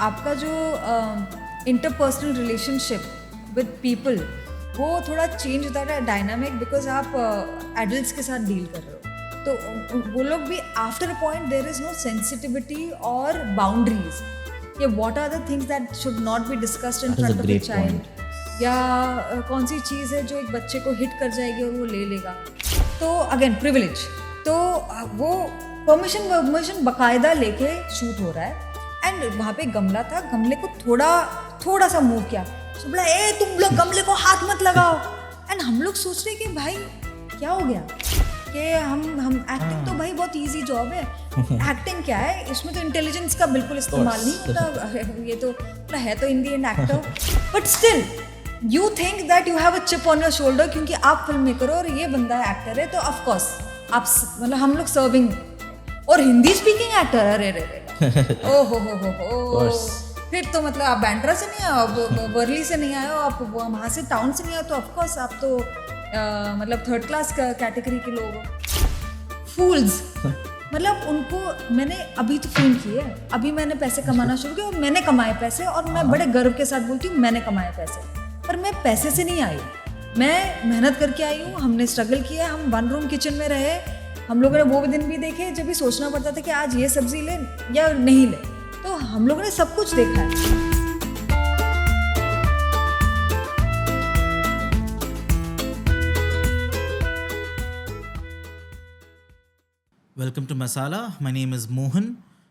आपका जो interpersonal relationship with people वो थोड़ा चेंज होता है डायनामिक, बिकॉज आप एडल्ट्स के साथ डील कर रहे हो, तो वो लोग भी after a point there is no sensitivity और बाउंड्रीज कि what are the things that should not be discussed in front of the child, या कौन सी चीज़ है जो एक बच्चे को हिट कर जाएगी और वो ले लेगा. तो अगेन प्रिविलेज, तो वो परमिशन बाकायदा लेके शूट हो रहा है. एंड वहाँ पे गमला था, गमले को थोड़ा सा मूव किया तो बोला ए तुम लोग गमले को हाथ मत लगाओ. एंड हम लोग सोच रहे कि भाई क्या हो गया, कि हम एक्टिंग तो भाई बहुत इजी जॉब है. एक्टिंग क्या है, इसमें तो इंटेलिजेंस का बिल्कुल इस्तेमाल नहीं होता. ये तो है तो in the end actor, but still you think that you have a chip on your shoulder, क्योंकि आप फिल्म मेकर हो और ये बंदा एक्टर है, तो ऑफ कोर्स आप मतलब हम लोग सर्विंग और हिंदी स्पीकिंग एक्टर. अरे ओ हो फिर तो मतलब आप बैंड्रा से नहीं आए हो, वर्ली से नहीं आए हो, आप वहाँ से टाउन से नहीं आए, तो ऑफ कोर्स आप तो मतलब थर्ड क्लास कैटेगरी के लोग हो. फूल्स मतलब उनको मैंने अभी तो फिल्म की है, अभी मैंने पैसे कमाना शुरू किया और मैंने कमाए पैसे, और मैं बड़े गर्व के साथ बोलती हूँ मैंने कमाए पैसे, पर मैं पैसे से नहीं आई, मैं मेहनत करके आई हूँ. हमने स्ट्रगल किया, हम 1 रूम किचन में रहे, हम लोगों ने वो दिन भी देखे जब भी सोचना पड़ता था कि आज ये सब्जी ले या नहीं ले, तो हम लोगों ने सब कुछ देखा है. Welcome to Masala. My name is Mohan,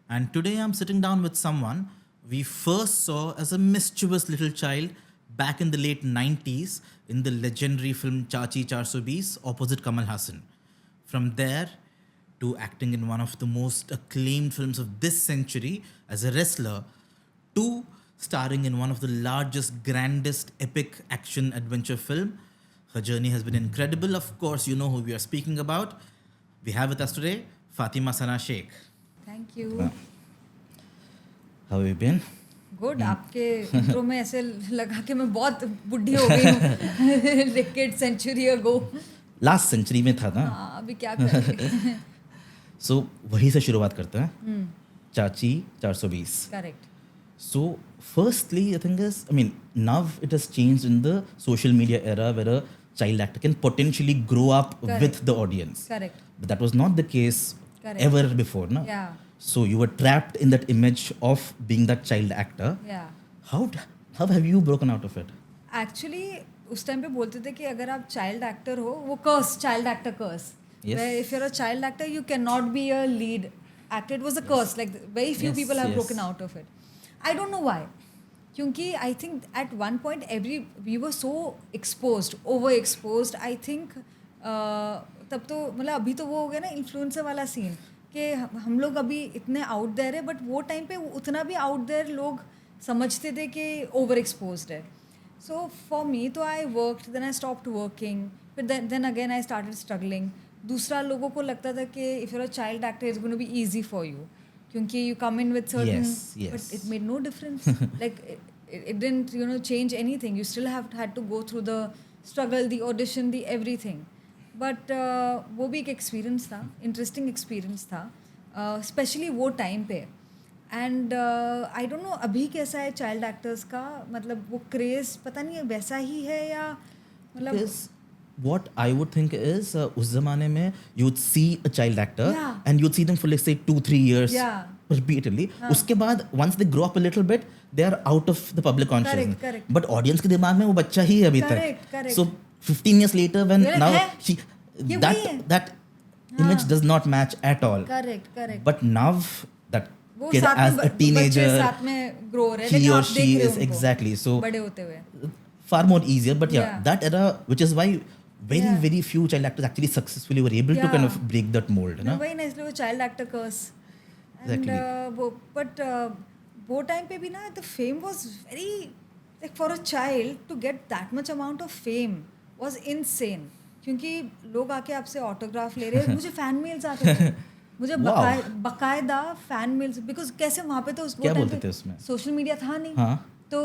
and today I'm sitting down with someone we first saw as a mischievous little child back in the late 90s in the legendary film Chachi 420 opposite Kamal Hassan. From there to acting in one of the most acclaimed films of this century as a wrestler, to starring in one of the largest, grandest, epic action adventure film. Her journey has been incredible. Of course, you know who we are speaking about. We have with us today Fatima Sana Sheikh. Thank you. How have you been? Good. आपके intro में ऐसे लगा कि मैं बहुत बुढ़ी हो गई हूँ. Decade century ago. Last century में था ना. हाँ, अभी क्या करेंगे. सो वहीं से शुरुआत करते हैं. चाची 420. Correct. So firstly, I think now it has changed in the social media era where a child actor can potentially grow up with the audience. Correct. But that was not the case ever before, no? Yeah. So you were trapped in that image of being that child actor. Yeah. How have you broken out of it? Actually उस time पे बोलते थे कि अगर आप child actor हो, वो curse, child actor curse. If you are a child actor you can not be a lead actor. It was a curse, like very few people have broken out of it. I don't know why, क्योंकि I think at one point we were so exposed, over exposed. I think तब तो मतलब अभी तो वो हो गया ना इन्फ्लुएंसर वाला सीन, कि हम लोग अभी इतने आउट देयर है, बट वो टाइम पे उतना भी आउट देयर लोग समझते थे कि ओवर एक्सपोज्ड है. सो फॉर मी तो I worked, then I stopped working, फिर then again I started struggling. दूसरा लोगों को लगता था कि if you are a child actor it's gonna be easy for you, क्योंकि you come in with certain, but it made no difference. Like it didn't change anything. You still had to go through the struggle, the audition, the everything. But वो भी एक experience था, interesting experience था, specially वो time पे. And I don't no अभी कैसा है चाइल्ड एक्टर्स का, मतलब वो क्रेज पता नहीं है वैसा ही है या मतलब. What I would think is उस ज़माने में you would see a child actor and you'd see them for let's say 2-3 years repeatedly. उसके बाद once they grow up a little bit they are out of the public consciousness. Correct. But audience के दिमाग में वो बच्चा ही है अभी तक. Correct. So 15 years later when now that image does not match at all. Correct. But now that kid as a teenager, साथ में grow रहे, he or she is exactly so बड़े होते हुए far more easier. But that era, which is why very few child actors actually successfully were able to kind of break that mold. No, वही ना, इसलिए वो child actor curse. Exactly. But वो time पे भी ना the fame was very, like for a child to get that much amount of fame was insane. क्योंकि लोग आके आपसे ऑटोग्राफ ले रहे हैं. मुझे फैन मेल्स आते थे, मुझे बकायदा फैन मेल्स, बिकॉज कैसे वहाँ पे तो उस टाइम पे सोशल मीडिया था नहीं. तो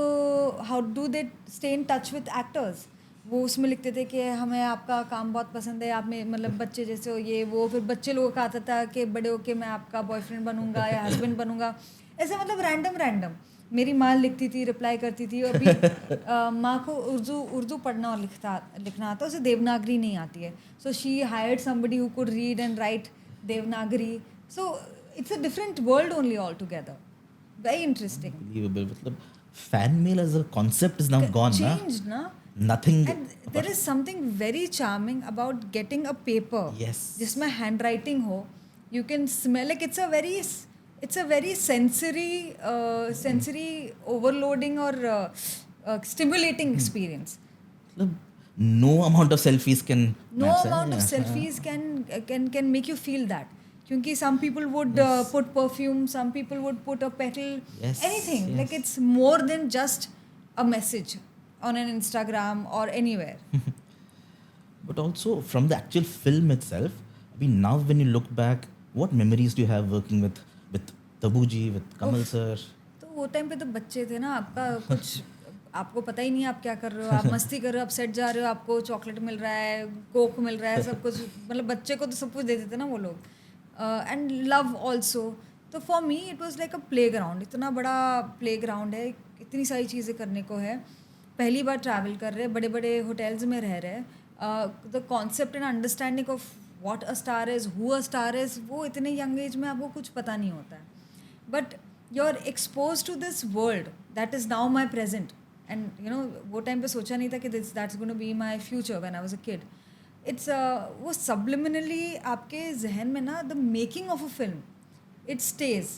how do they stay in touch with actors. वो उसमें लिखते थे कि हमें आपका काम बहुत पसंद है, आप में मतलब बच्चे जैसे हो ये वो. फिर बच्चे लोगों का आता था कि बड़े होके मैं आपका बॉयफ्रेंड बनूंगा या हस्बैंड बनूंगा, ऐसे मतलब रैंडम. मेरी माँ लिखती थी, रिप्लाई करती थी। अभी माँ को उर्दू पढ़ना और लिखना आता है, उसे देवनागरी नहीं आती है। So she hired somebody who could read and right Devanagari. So it's a different world only all together. Very interesting. Unbelievable. मतलब fan mail as a concept is now gone, na? Changed, na? Nothing. And there is something very charming about getting a paper Yes. जिसमें handwriting हो. You can smell, like it's a very sensory overloading or stimulating experience. मतलब no amount of selfies can No match that. amount of Yeah. selfies can make you feel that. क्योंकि some people would put perfume, some people would put a petal, Yes, anything. yes. Like it's more than just a message on an Instagram or anywhere. But also from the actual film itself, I mean, now when you look back, what memories do you have working with Tabuji, with Kamal sir? तो वो time पे तो बच्चे थे ना, आपका कुछ आपको पता ही नहीं है आप क्या कर रहे हो. आप मस्ती कर रहे हो, आप सेट जा रहे हो, आपको चॉकलेट मिल रहा है, कोक मिल रहा है, सब कुछ. मतलब बच्चे को तो सब कुछ दे देते ना वो लोग. And love also. तो for me it was like a playground. इतना बड़ा प्ले ग्राउंड है, इतनी सारी चीज़ें करने को है. पहली बार ट्रैवल कर रहे हैं, बड़े बड़े होटल्स में रह रहे हैं. The concept and understanding of what a star is, who a star is, वो इतने यंग एज में आपको कुछ पता नहीं होता है. But you are expose to this world that is now my present. And you know वो टाइम पे सोचा नहीं था कि that's gonna be my future when I was a kid. It's वो सबलिमिनली आपके जहन में ना, the making of a film, it stays.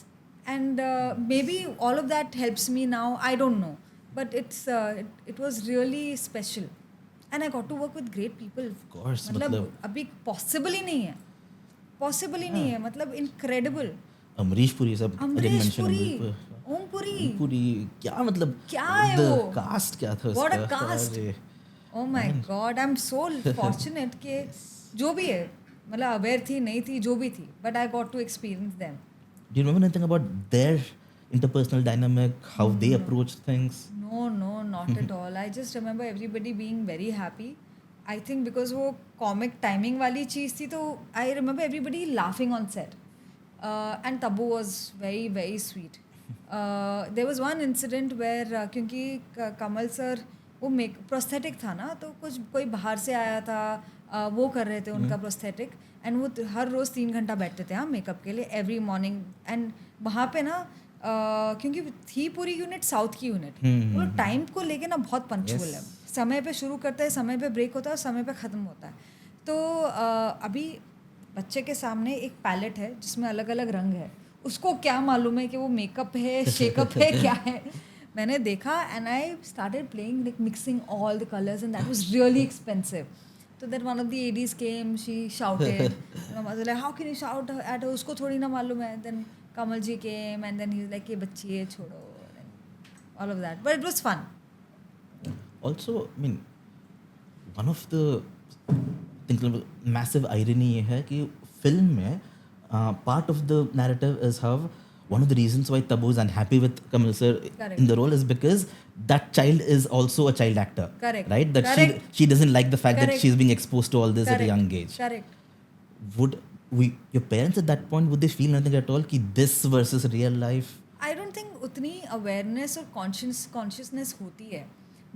And maybe all of that helps me now, I don't know, but it was really special, and I got to work with great people. Of course, मतलब अभी possible ही नहीं है, मतलब incredible. Amrish Puri सब अमरीश पुरी, ओम पुरी, पुरी क्या मतलब क्या है वो? कास्ट क्या था What a उसका? cast. अरे, Oh my God, I'm so fortunate कि जो भी है, मतलब अवेयर थी नहीं थी जो भी थी, but I got to experience them. Do you remember anything about their interpersonal dynamic, how they approached things? No, not at all. I just remember everybody being very happy. I think because वो comic timing वाली चीज़ थी, तो I remember everybody laughing on set. And Tabu was very, very sweet. There was one incident where क्योंकि कमल sir वो prosthetic था ना, तो कुछ कोई बाहर से आया था, वो कर रहे थे उनका प्रोस्थेटिक. एंड वो हर रोज़ 3 घंटा बैठते थे मेकअप के लिए एवरी मॉर्निंग. एंड वहाँ पे ना क्योंकि थी पूरी यूनिट साउथ की यूनिट, वो लोग टाइम को लेके ना बहुत पंक्चुअल है. समय पे शुरू करता है, समय पे ब्रेक होता है और समय पे ख़त्म होता है. तो अभी बच्चे के सामने एक पैलेट है जिसमें अलग अलग रंग है. उसको क्या मालूम है कि वो मेकअप है, शेकअप है, क्या है. मैंने देखा and I started playing, like mixing all the colours, and that was really expensive. So then one of the ADs came, she shouted. I was like, how can you shout at her? उसको थोड़ी ना मालूम है. Then Kamal ji came and then he was like, ये बच्ची है छोड़ो. All of that, but it was fun. Also, I mean, one of the massive irony ये है कि फिल्म में part of the narrative is how one of the reasons why Tabu is unhappy with Kamal sir Correct. in the role is because that child is also a child actor. Correct. Right? That Correct. she doesn't like the fact that Correct. she's being exposed to all this at a Correct. young age. Correct. Would your parents at that point, would they feel nothing at all कि this versus real life? I don't think उतनी awareness और consciousness होती है.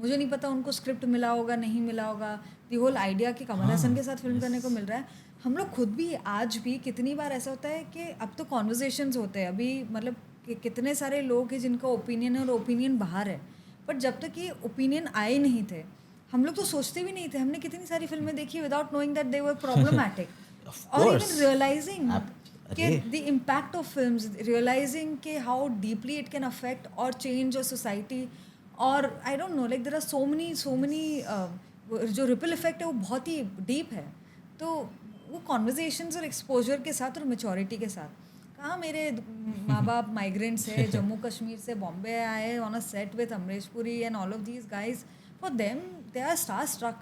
मुझे नहीं पता उनको script मिला होगा, नहीं मिला होगा. The whole idea कि कमल हसन के साथ फिल्म करने को मिल रहा है. हम लोग खुद भी आज भी कितनी बार ऐसा होता है कि अब तो कॉन्वर्जेशंस होते हैं. अभी मतलब कि कितने सारे लोग हैं जिनका ओपिनियन है और ओपिनियन बाहर है. बट जब तक ये ओपिनियन आए नहीं थे, हम लोग तो सोचते भी नहीं थे. हमने कितनी सारी फिल्में देखी without knowing that they were problematic. और इवन रियलाइजिंग कि the impact of films, realising कि how deeply it can affect और चेंज अ सोसाइटी. और I don't know, like there are so many जो रिपल इफेक्ट है वो बहुत ही deep है. तो वो कॉन्वर्जेशंस और एक्सपोजर के साथ और मेचोरिटी के साथ. कहाँ मेरे माँ बाप माइग्रेंट्स है, जम्मू कश्मीर से बॉम्बे आए on a set with Amrish Puri and all of these guys. For them they are starstruck.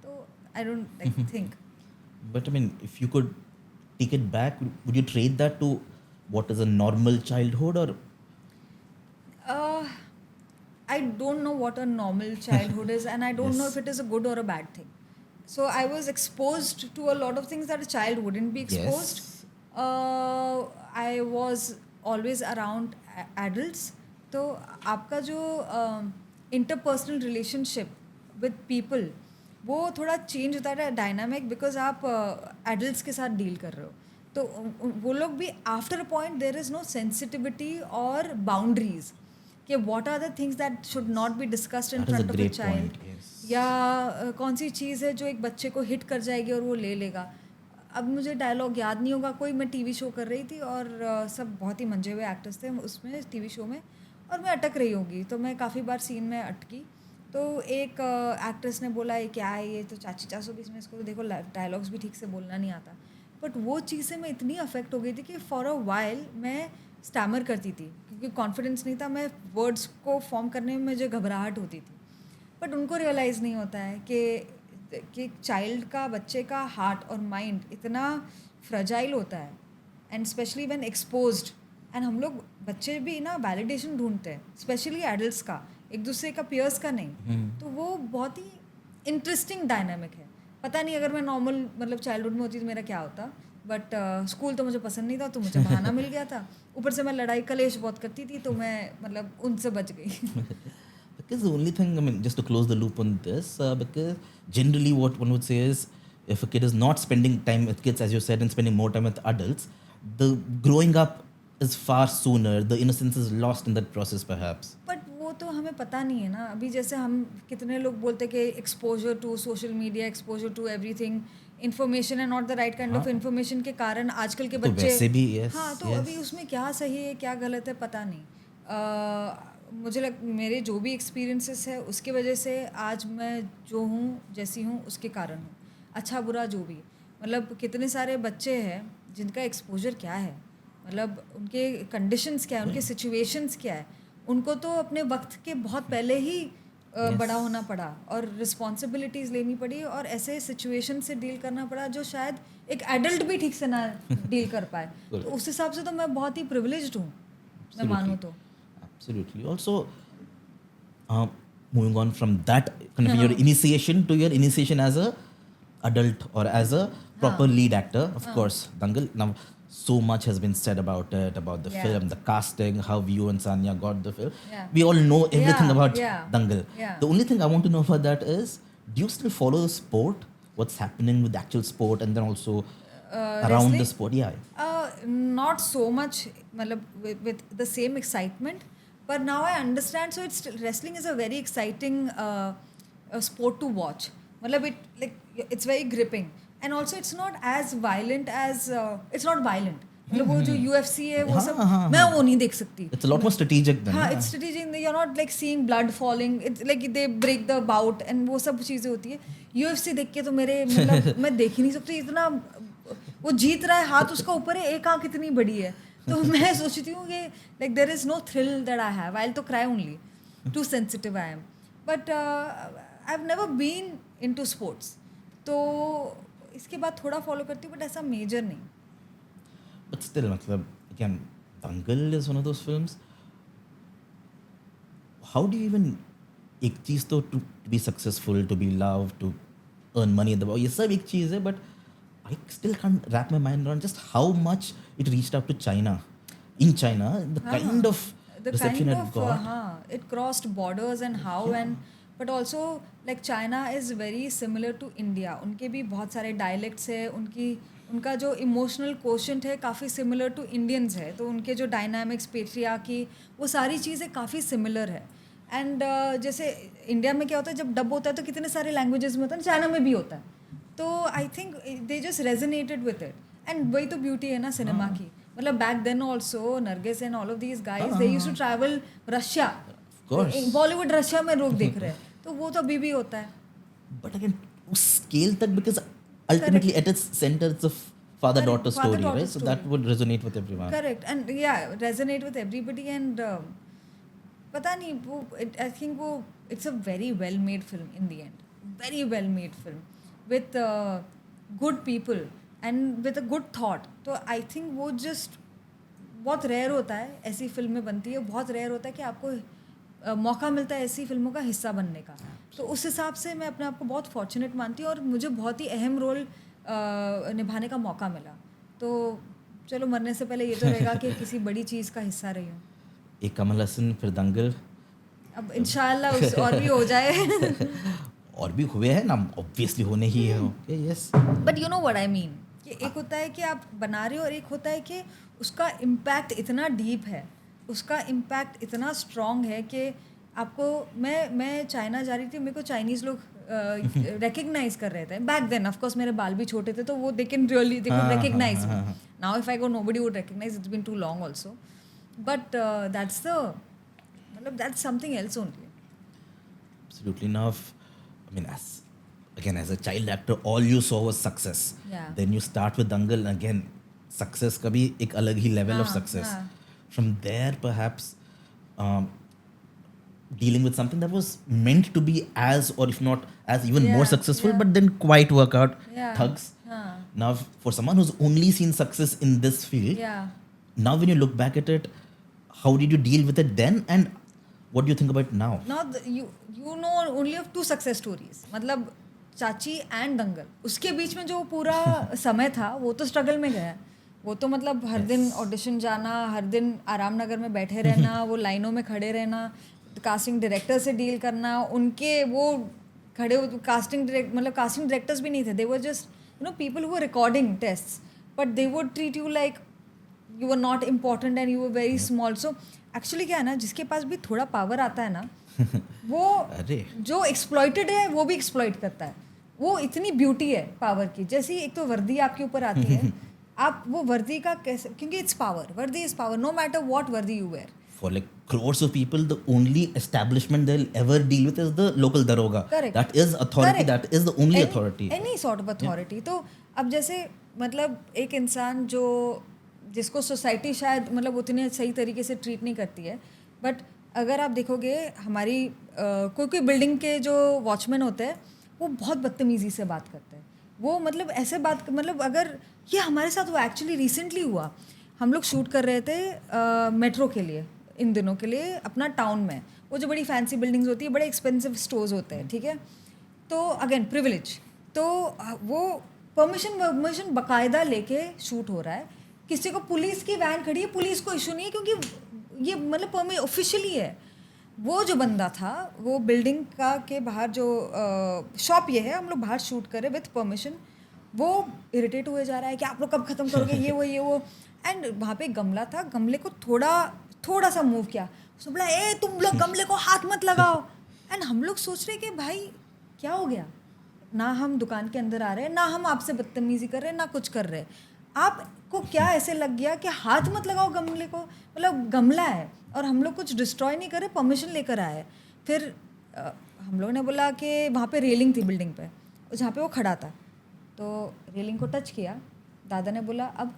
तो I don't like think. But I mean, if you could take it back, would you trade that to what is a normal childhood, or I don't know what a normal childhood is, and I don't know if it is a good or a bad thing. So I was exposed to a lot of things that a child wouldn't be exposed. Yes. I was always around adults. तो आपका जो interpersonal relationship with people वो थोड़ा change होता है dynamic because आप adults के साथ डील कर रहे हो. तो वो लोग भी after a point there is no sensitivity और बाउंड्रीज कि what are the things that should not be discussed in That is a front of a great child. point. Yes. या कौन सी चीज़ है जो एक बच्चे को हिट कर जाएगी और वो ले लेगा. अब मुझे डायलॉग याद नहीं होगा. कोई मैं टीवी शो कर रही थी और सब बहुत ही मंजे हुए एक्टर्स थे उसमें टीवी शो में और मैं अटक रही होगी तो मैं काफ़ी बार सीन में अटकी. तो एक एक्ट्रेस ने बोला ये क्या है, ये तो चाची 420 में इसको तो देखो डायलॉग्स भी ठीक से बोलना नहीं आता. बट वो चीज़ से मैं इतनी अफेक्ट हो गई थी कि फॉर अ वाइल मैं स्टैमर करती थी क्योंकि कॉन्फिडेंस नहीं था. मैं वर्ड्स को फॉर्म करने में मुझे घबराहट होती थी. बट उनको रियलाइज़ नहीं होता है कि चाइल्ड का, बच्चे का हार्ट और माइंड इतना फ्रजाइल होता है and specially when exposed. And हम लोग बच्चे भी ना वैलिडेशन ढूंढते हैं, स्पेशली एडल्ट्स का, एक दूसरे का, पियर्स का नहीं. तो वो बहुत ही इंटरेस्टिंग डायनामिक है. पता नहीं अगर मैं नॉर्मल मतलब चाइल्डहुड में होती तो मेरा क्या होता. बट स्कूल तो मुझे पसंद नहीं था तो मुझे बहाना मिल गया था. ऊपर से मैं लड़ाई कलेश बहुत करती थी तो मैं मतलब उनसे बच गई. Because the only thing, I mean, just to close the loop on this, because generally what one would say is, if a kid is not spending time with kids, as you said, and spending more time with adults, the growing up is far sooner. The innocence is lost in that process, perhaps. But वो तो हमें पता नहीं है ना. अभी जैसे हम कितने लोग बोलते हैं कि exposure to social media, exposure to everything, information है not the right kind of information के कारण आजकल के तो बच्चे वैसे भी yes, हाँ तो yes. अभी उसमें क्या सही है क्या गलत है पता नहीं. मुझे मेरे जो भी एक्सपीरियंसेस है उसकी वजह से आज मैं जो हूँ जैसी हूँ उसके कारण हूँ. अच्छा बुरा जो भी, मतलब कितने सारे बच्चे हैं जिनका एक्सपोजर क्या है, मतलब उनके कंडीशंस क्या है, उनके सिचुएशंस क्या है. उनको तो अपने वक्त के बहुत पहले ही बड़ा होना पड़ा और रिस्पॉन्सिबिलिटीज़ लेनी पड़ी और ऐसे सिचुएशन से डील करना पड़ा जो शायद एक एडल्ट भी ठीक से ना डील कर पाए. तो उस हिसाब से तो मैं बहुत ही प्रिविलेज्ड हूँ, मैं मानूँ तो. Absolutely. Also, moving on from that kind of your initiation to your initiation as a adult or as a proper lead actor, of course, Dangal. Now, so much has been said about it, about the film, the casting, how you and Sanya got the film. Yeah. We all know everything about yeah. Dangal. Yeah. The only thing I want to know about that is, do you still follow the sport? What's happening with the actual sport, and then also around wrestling? the sport? Yeah. Not so much with the same excitement, but now I understand. So it's wrestling is a very exciting sport to watch. मतलब it's very gripping and also it's not as violent as it's not violent. मतलब वो जो UFC है वो सब मैं वो नहीं देख सकती. It's a lot more strategic than. हाँ, it's strategic. You're not like seeing blood falling. It's like they break the bout and वो सब चीज़ें होती है. UFC देख के तो मेरे मतलब मैं देख ही नहीं सकती. इतना वो जीत रहा है, हाथ उसका ऊपर है, एक आँख इतनी बड़ी है. तो मैं सोचती हूँ कि like there is no thrill that I have. I'll to cry only. Too sensitive I am. But I've never been into sports. तो इसके बाद थोड़ा फॉलो करती हूँ बट ऐसा मेजर नहीं. But still, मतलब again, Dangal is one of those films. How do you even एक चीज़ तो to be successful, to be loved, to earn money at the ये सब एक चीज़ है, but I still can't wrap my mind around just how much it reached out to China. In China, the kind of reception it got. It crossed borders and how and but also like China is very similar to India. उनके भी बहुत सारे dialects है, उनका जो emotional quotient है काफ़ी similar to Indians है. तो उनके जो डायनामिक्स, पेट्रियार्की, वो सारी चीज़ें काफ़ी सिमिलर है. एंड जैसे इंडिया में क्या होता है जब डब होता है तो कितने सारे लैंग्वेजेस में होता है, चाइना में भी होता है. तो I think they just resonated with it. And वही तो ब्यूटी है ना सिनेमा की. मतलब back then also Nargis and all of these guys they used to travel Russia. Bollywood Russia में लोग देख रहे हैं तो वो तो अभी भी होता है. बट अगेन उस स्केल तक because ultimately at its center it's a father-daughter story, right? So that would resonate with everyone. Correct. And yeah, resonate with everybody. And पता नहीं वो I think वो it's a very well made film in the end. Very well made film with good people and with a good thought. तो I think वो just बहुत rare होता है ऐसी फिल्में बनती है. बहुत रेयर होता है कि आपको मौका मिलता है ऐसी फिल्मों का हिस्सा बनने का. तो उस हिसाब से मैं अपने आप को बहुत फॉर्चुनेट मानती हूँ और मुझे बहुत ही अहम रोल निभाने का मौका मिला. तो चलो मरने से पहले ये तो रहेगा कि किसी बड़ी चीज़ का हिस्सा रही हूँ. एक कमल हसन, फिर दंगल, अब इंशाल्लाह उस और भी हो जाए. और भी हुए हैं ना, ऑब्वियसली होने ही है. Okay, yes. But you know what I mean, कि एक होता है कि आप बना रहे हो और एक होता है कि उसका इम्पैक्ट इतना डीप है, उसका इम्पैक्ट इतना स्ट्रॉन्ग है कि आपको, मैं चाइना जा रही थी, मेरे को चाइनीज़ लोग रिकग्नाइज कर रहे थे बैक देन. ऑफ कोर्स मेरे बाल भी छोटे थे तो वो they could recognise me. Now if I go nobody would recognise, it's been too long also. But that's the, मतलब that's something else only. Absolutely. Now, I mean, as a child actor, all you saw was success. Yeah. Then you start with Dangal, and again, success का भी एक अलग ही level of success. From there, perhaps dealing with something that was meant to be as, or if not as, even more successful, but didn't quite work out. Thugs. Now, for someone who's only seen success in this field, now when you look back at it, how did you deal with it then, and what do you think about it now? Now you know only of 2 success stories, मतलब चाची and दंगल. उसके बीच में जो पूरा समय था वो तो स्ट्रगल में गया. वो तो मतलब हर दिन ऑडिशन जाना, हर दिन आराम नगर में बैठे रहना, वो लाइनों में खड़े रहना, कास्टिंग डायरेक्टर से डील करना, उनके वो खड़े कास्टिंग डायरेक्टर्स भी नहीं थे. They were just people who were recording tests, but they would treat you like you are not important and you are very small. So actually क्या है ना, जिसके पास भी थोड़ा पावर आता है ना, वो जो एक्सप्लॉइटेड है वो भी एक्सप्लॉइट करता है. वो इतनी ब्यूटी है पावर की. जैसी एक तो वर्दी आपके ऊपर आती है, आप वो वर्दी का कैसे, क्योंकि इट्स पावर, वर्दी is power, no matter what वर्दी you wear. For like crores of people, the only establishment they'll ever deal with is the local daroga. Correct. That is authority. Correct. That is the only authority. Any sort of authority. तो अब जैसे मतलब एक इंसान जो, जिसको society शायद मतलब उतने सही तरीके से ट्रीट नहीं करती है, बट अगर आप देखोगे हमारी कोई बिल्डिंग के जो वॉचमैन होते हैं वो बहुत बदतमीज़ी से बात करते हैं. वो मतलब ऐसे बात, मतलब अगर ये हमारे साथ वो एक्चुअली रिसेंटली हुआ. हम लोग शूट कर रहे थे मेट्रो के लिए, इन दिनों के लिए अपना टाउन में. वो जो बड़ी फैंसी बिल्डिंग्स होती है, बड़े एक्सपेंसिव स्टोर्स होते हैं, ठीक है. तो अगेन प्रिविलेज, तो वो परमिशन बाकायदा लेके शूट हो रहा है. किसी को पुलिस की वैन खड़ी है, पुलिस को इशू नहीं है क्योंकि ये मतलब ऑफिशियली है. वो जो बंदा था, वो बिल्डिंग का के बाहर जो शॉप ये है, हम लोग बाहर शूट करें विथ परमिशन, वो इरिटेट हुए जा रहा है कि आप लोग कब ख़त्म करोगे, ये वो. एंड वहाँ पे गमला था, गमले को थोड़ा सा मूव किया, उसने बोला ए तुम लोग गमले को हाथ मत लगाओ. एंड हम लोग सोच रहे कि भाई क्या हो गया, ना हम दुकान के अंदर आ रहे हैं, ना हम आपसे बदतमीज़ी कर रहे हैं, ना कुछ कर रहे हैं. आपको क्या ऐसे लग गया कि हाथ मत लगाओ गमले को, मतलब गमला है और हम लोग कुछ डिस्ट्रॉय नहीं कर रहे, परमिशन लेकर आए. फिर हम लोगों ने बोला कि वहाँ पे रेलिंग थी बिल्डिंग पे, जहाँ पे वो खड़ा था, तो रेलिंग को टच किया. दादा ने बोला अब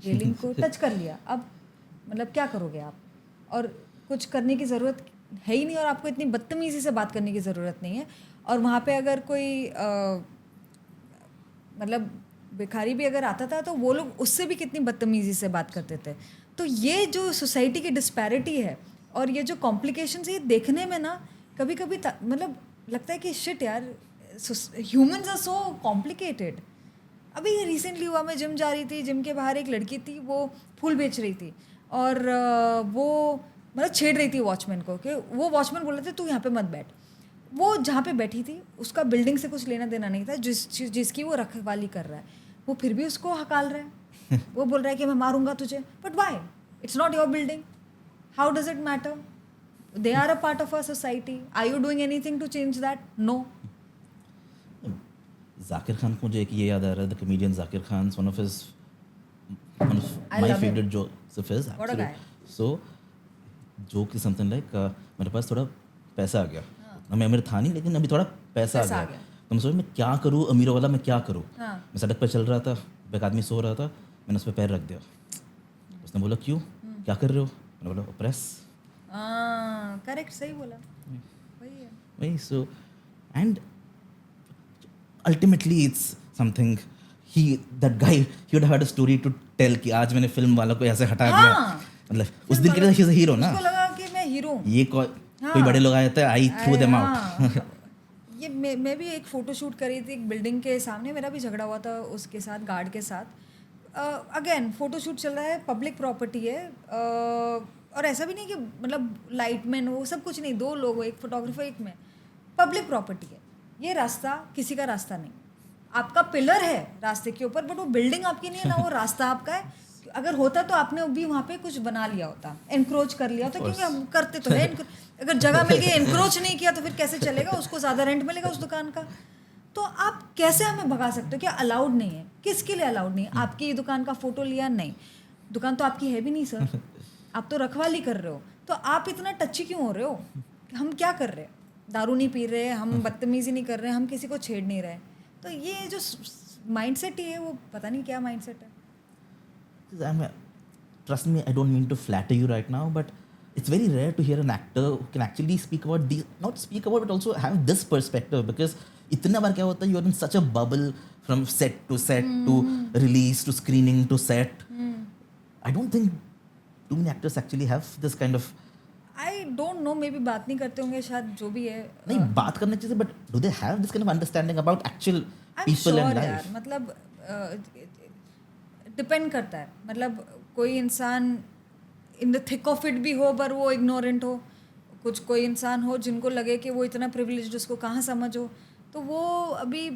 रेलिंग को टच कर लिया, अब मतलब क्या करोगे आप, और कुछ करने की ज़रूरत है ही नहीं, और आपको इतनी बदतमीज़ी से बात करने की ज़रूरत नहीं है. और वहाँ पे अगर कोई मतलब भिखारी भी अगर आता था तो वो लोग उससे भी कितनी बदतमीज़ी से बात करते थे. तो ये जो सोसाइटी की डिस्पैरिटी है और ये जो कॉम्प्लिकेशंस है, ये देखने में ना कभी कभी मतलब लगता है कि शिट यार, ह्यूमंस आर सो कॉम्प्लिकेटेड. अभी रिसेंटली हुआ, मैं जिम जा रही थी, जिम के बाहर एक लड़की थी, वो फूल बेच रही थी और वो मतलब छेड़ रही थी वॉचमैन को कि वो वॉचमैन बोल रहे थे तू यहाँ पे मत बैठ. वो जहाँ पे बैठी थी उसका बिल्डिंग से कुछ लेना देना नहीं था, जिसकी वो रखवाली कर रहा है, वो फिर भी उसको हकाल रहा है. वो बोल रहा है कि मैं मारूंगा तुझे, but why, it's not your building, how does it matter, they are a part of our society, are you doing anything to change that? No. Zakir Khan को मुझे एक ये याद आ रहा है, the comedian Zakir Khan, one of my favorite jokes of his. What a guy. So joke is something like मेरे पास थोड़ा पैसा आ गया, मैं अमीर था नहीं लेकिन अभी थोड़ा पैसा आ गया. तो मैं सोचा मैं क्या करूँ, अमीरों वाला मैं क्या करूँ. मैं सड़क पर चल रहा था, एक आदमी सो रहा था, मैंने उस पर पैर रख दिया. उसने बोला क्यों, क्या कर रहे हो? मैंने बोला प्रेस. करेक्ट, सही बोला, वही. So and ultimately it's something, that guy, he would have had a story to tell कि आज मैंने फिल्म वालों को ऐसे हटा दिया. मतलब उस दिन के लिए he is a hero ना, उसको लगा कि मैं हीरो हूँ. ये कोई बड़े लोग आए थे, I threw them out. ये मैं भी एक फ़ोटो शूट करी थी एक बिल्डिंग के सामने, मेरा भी झगड़ा हुआ था उसके साथ, गार्ड के साथ. अगेन फ़ोटो शूट चल रहा है, पब्लिक प्रॉपर्टी है, और ऐसा भी नहीं कि मतलब लाइटमैन वो सब कुछ नहीं, 2 लोग हो, एक फोटोग्राफर एक मैं, पब्लिक प्रॉपर्टी है ये रास्ता, किसी का रास्ता नहीं, आपका पिलर है रास्ते के ऊपर, बट वो बिल्डिंग आपकी नहीं है ना, वो रास्ता आपका है। अगर होता तो आपने भी वहाँ पे कुछ बना लिया होता, एनक्रोच कर लिया होता, क्योंकि हम करते तो है अगर जगह मिल गई, एनक्रोच नहीं किया तो फिर कैसे चलेगा, उसको ज़्यादा रेंट मिलेगा उस दुकान का। तो आप कैसे हमें भगा सकते हो? क्या अलाउड नहीं है? किसके लिए अलाउड नहीं है? आपकी दुकान का फोटो लिया नहीं, दुकान तो आपकी है भी नहीं सर, आप तो रखवाली कर रहे हो, तो आप इतना टच्ची क्यों हो रहे हो? हम क्या कर रहे हैं? दारू नहीं पी रहे, हम बदतमीजी नहीं कर रहे, हम किसी को छेड़ नहीं रहे। तो ये जो माइंडसेट ही है, वो पता नहीं क्या माइंडसेट है। Trust me, I don't mean to flatter you right now, but it's very rare to hear an actor who can actually speak about these, not speak about, but also have this perspective. Because इतना बार क्या होता है, you are in such a bubble from set to set to release to screening to set. I don't think too many actors actually have this kind of. I don't no, may be बात नहीं करते होंगे शायद, जो भी है। नहीं बात करना चाहिए, but do they have this kind of understanding about actual I'm people sure and life? यार, मतलब डिपेंड करता है, मतलब कोई इंसान in the thick of it भी हो पर वो इग्नोरेंट हो, कुछ कोई इंसान हो जिनको लगे कि वो इतना प्रिविलेज्ड, उसको कहाँ समझ हो, तो वो अभी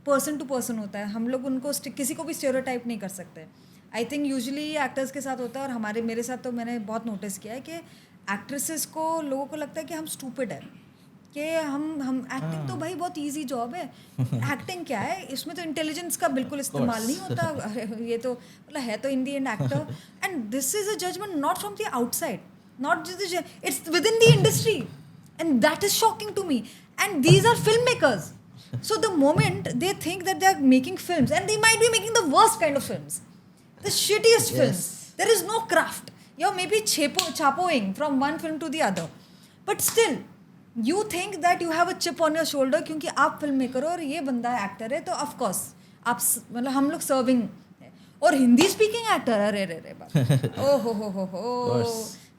पर्सन टू पर्सन होता है। हम लोग उनको किसी को भी स्टेरियोटाइप नहीं कर सकते। आई थिंक यूजुअली एक्टर्स के साथ होता है, और मेरे साथ तो मैंने बहुत नोटिस किया है कि एक्ट्रेसेस को, लोगों को लगता है कि हम स्टूपिड है, कि हम एक्टिंग तो भाई बहुत इजी जॉब है, एक्टिंग क्या है, इसमें तो इंटेलिजेंस का बिल्कुल इस्तेमाल नहीं होता, ये तो मतलब है तो in the end actor, and this is a judgement not from the outside, not just, it's within the industry, and that is shocking to me, and these are filmmakers, so the moment they think that they are making films, and they might be making the worst kind of films, the shittiest films, there is no craft, you're maybe chapoing from one film to the other, but still you think that you have a chip on your shoulder क्योंकि आप film maker हो और ये बंदा actor है, तो of course आप मतलब हम लोग सर्विंग, और हिंदी स्पीकिंग एक्टर, अरे रे रे बाप, ओ हो,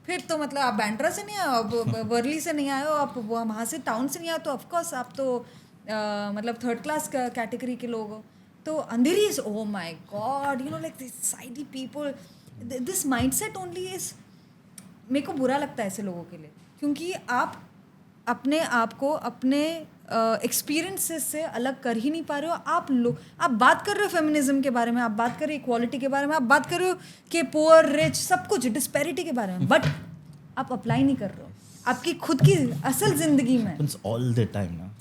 फिर तो मतलब आप बैंड्रा से नहीं आए हो, वर्ली से नहीं आए हो, आप वहाँ से टाउन से नहीं आए, तो ऑफ कोर्स आप तो मतलब थर्ड क्लास कैटेगरी के लोग हो। तो Andheri is, oh my God, you know, like this seedy people, this mindset only is, मेरे को बुरा लगता है ऐसे लोगों के लिए, क्योंकि आप अपने आप को अपने एक्सपीरियंसेस से अलग कर ही नहीं पा रहे हो। आप बात कर रहे हो फेमिनिज्म के बारे में, आप बात कर रहे हो इक्वालिटी के बारे में, आप बात कर रहे हो कि पुअर रिच सब कुछ डिस्पैरिटी के बारे में, बट आप अप्लाई नहीं कर रहे हो आपकी खुद की असल जिंदगी में। ऑल द टाइम ना,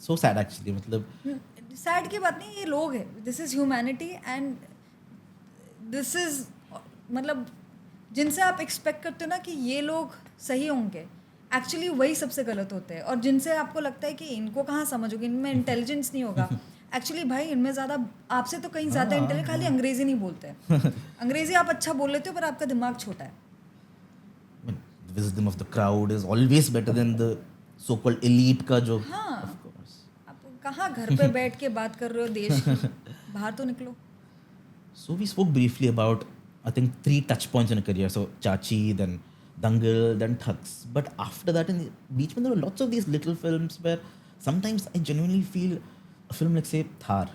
सो सैड एक्चुअली, मतलब सैड की बात नहीं, ये लोग है, this is humanity, and this is मतलब जिनसे आप एक्सपेक्ट करते हो ना कि ये लोग सही होंगे, एक्चुअली वही सबसे गलत होते हैं। और जिनसे आपको लगता है कि इनको कहाँ समझोगे, इनमें इंटेलिजेंस नहीं होगा, एक्चुअली भाई इनमें ज़्यादा, आपसे तो कहीं ज़्यादा इंटेलिजेंट, खाली अंग्रेज़ी नहीं बोलते हैं। अंग्रेज़ी आप अच्छा बोल लेते हो पर आपका दिमाग छोटा है। The wisdom of the crowd is always better than the so-called elite का जो, हाँ, of course. आप कहाँ घर पे बैठ के बात कर रहे हो देश की, बाहर तो निकलो। So we spoke briefly about, I think, 3 touch points in a career. So Chachi, then Dangal, then Thugs. But after that, in the beach, there were lots of these little films where sometimes I genuinely feel a film like, say, Thar.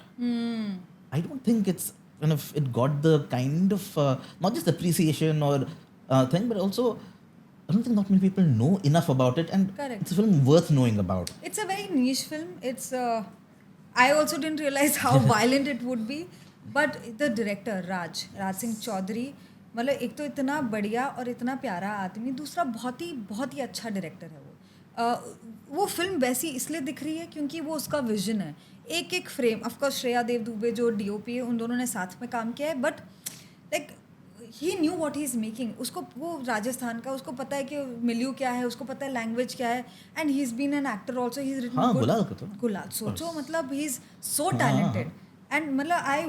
I don't think it's kind of, it got the kind of not just appreciation or thing, but also I don't think not many people know enough about it, and Correct. it's a film worth knowing about. It's a very niche film. It's I also didn't realize how violent it would be, but the director Raj Singh Chaudhary, मतलब एक तो इतना बढ़िया और इतना प्यारा आदमी, दूसरा बहुत ही अच्छा डायरेक्टर है वो फिल्म वैसी इसलिए दिख रही है क्योंकि वो उसका विजन है, एक एक frame. Of course Shreya Dev Dubey जो डीओपी है, उन दोनों ने साथ में काम किया है, but like he knew what he is making. उसको, वो राजस्थान का, उसको पता है कि मिलियो क्या है, उसको पता है लैंग्वेज क्या है, and he is been an actor also, he is written Gulaal, सोचो मतलब he is so talented, and मतलब आई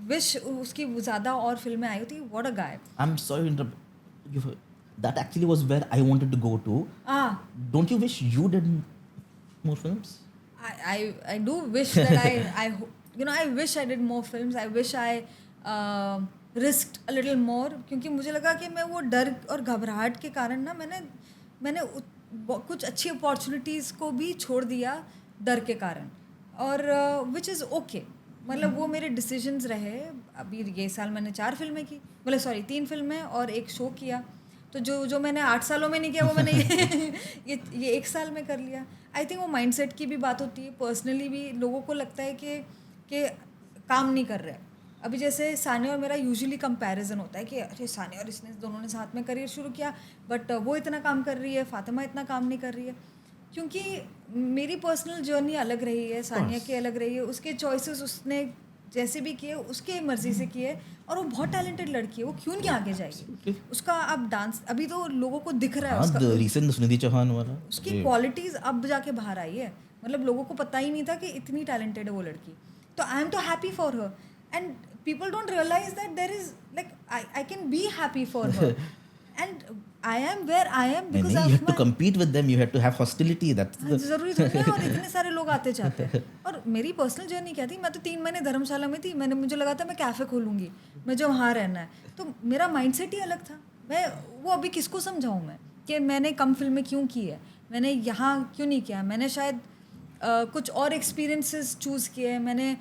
विश उसकी ज़्यादा और फिल्में आई होती। What a guy. I am sorry to interrupt, that actually was where I wanted to go to. Don't you wish you did more films? I do wish that I wish I did more films. I wish I risked a little more, क्योंकि मुझे लगा कि मैं वो डर और घबराहट के कारण ना मैंने कुछ अच्छी अपॉर्चुनिटीज़ को भी छोड़ दिया डर के कारण, और विच इज़ ओके। मतलब वो मेरे डिसीजंस रहे। अभी ये साल मैंने 4 फिल्में की, मतलब सॉरी 3 फिल्में और एक शो किया, तो जो मैंने 8 सालों में नहीं किया वो मैंने ये 1 साल में कर लिया। आई थिंक वो माइंडसेट की भी बात होती है। पर्सनली भी लोगों को लगता है कि काम नहीं कर रहे हैं। अभी जैसे सानिया और मेरा यूजुअली कंपैरिजन होता है कि अरे सानिया और इसने दोनों ने साथ में करियर शुरू किया, बट वो इतना काम कर रही है, फातिमा इतना काम नहीं कर रही है। क्योंकि मेरी पर्सनल जर्नी अलग रही है, सानिया की अलग रही है, उसके चॉइसेस उसने जैसे भी किए उसके मर्जी से किए, और वो बहुत टैलेंटेड लड़की है, वो क्यों नहीं आगे जाएगी। उसका अब डांस अभी तो लोगों को दिख रहा है, उसका रिसेंट सुनिधि चौहान वाला उसकी क्वालिटीज अब जाके बाहर आई है। मतलब लोगों को पता ही नहीं था कि इतनी टैलेंटेड है वो लड़की। तो आई एम तो happy for her, and people don't realize that there is like I can be happy for her and I am where I am because you have to compete with them, you have to have hostility, that's जरूरी थोड़ी है। और इतने सारे लोग आते जाते हैं। और मेरी पर्सनल जर्नी क्या थी, मैं तो 3 महीने धर्मशाला में थी, मुझे लगा था मैं कैफ़े खोलूँगी, मुझे वहाँ रहना है, तो मेरा माइंडसेट ही अलग था। मैं वो अभी किसको समझाऊँ मैं कि मैंने कम फिल्में क्यों की है, मैंने यहाँ क्यों नहीं किया, मैंने शायद कुछ और एक्सपीरियंसेस चूज़ किए, मैंने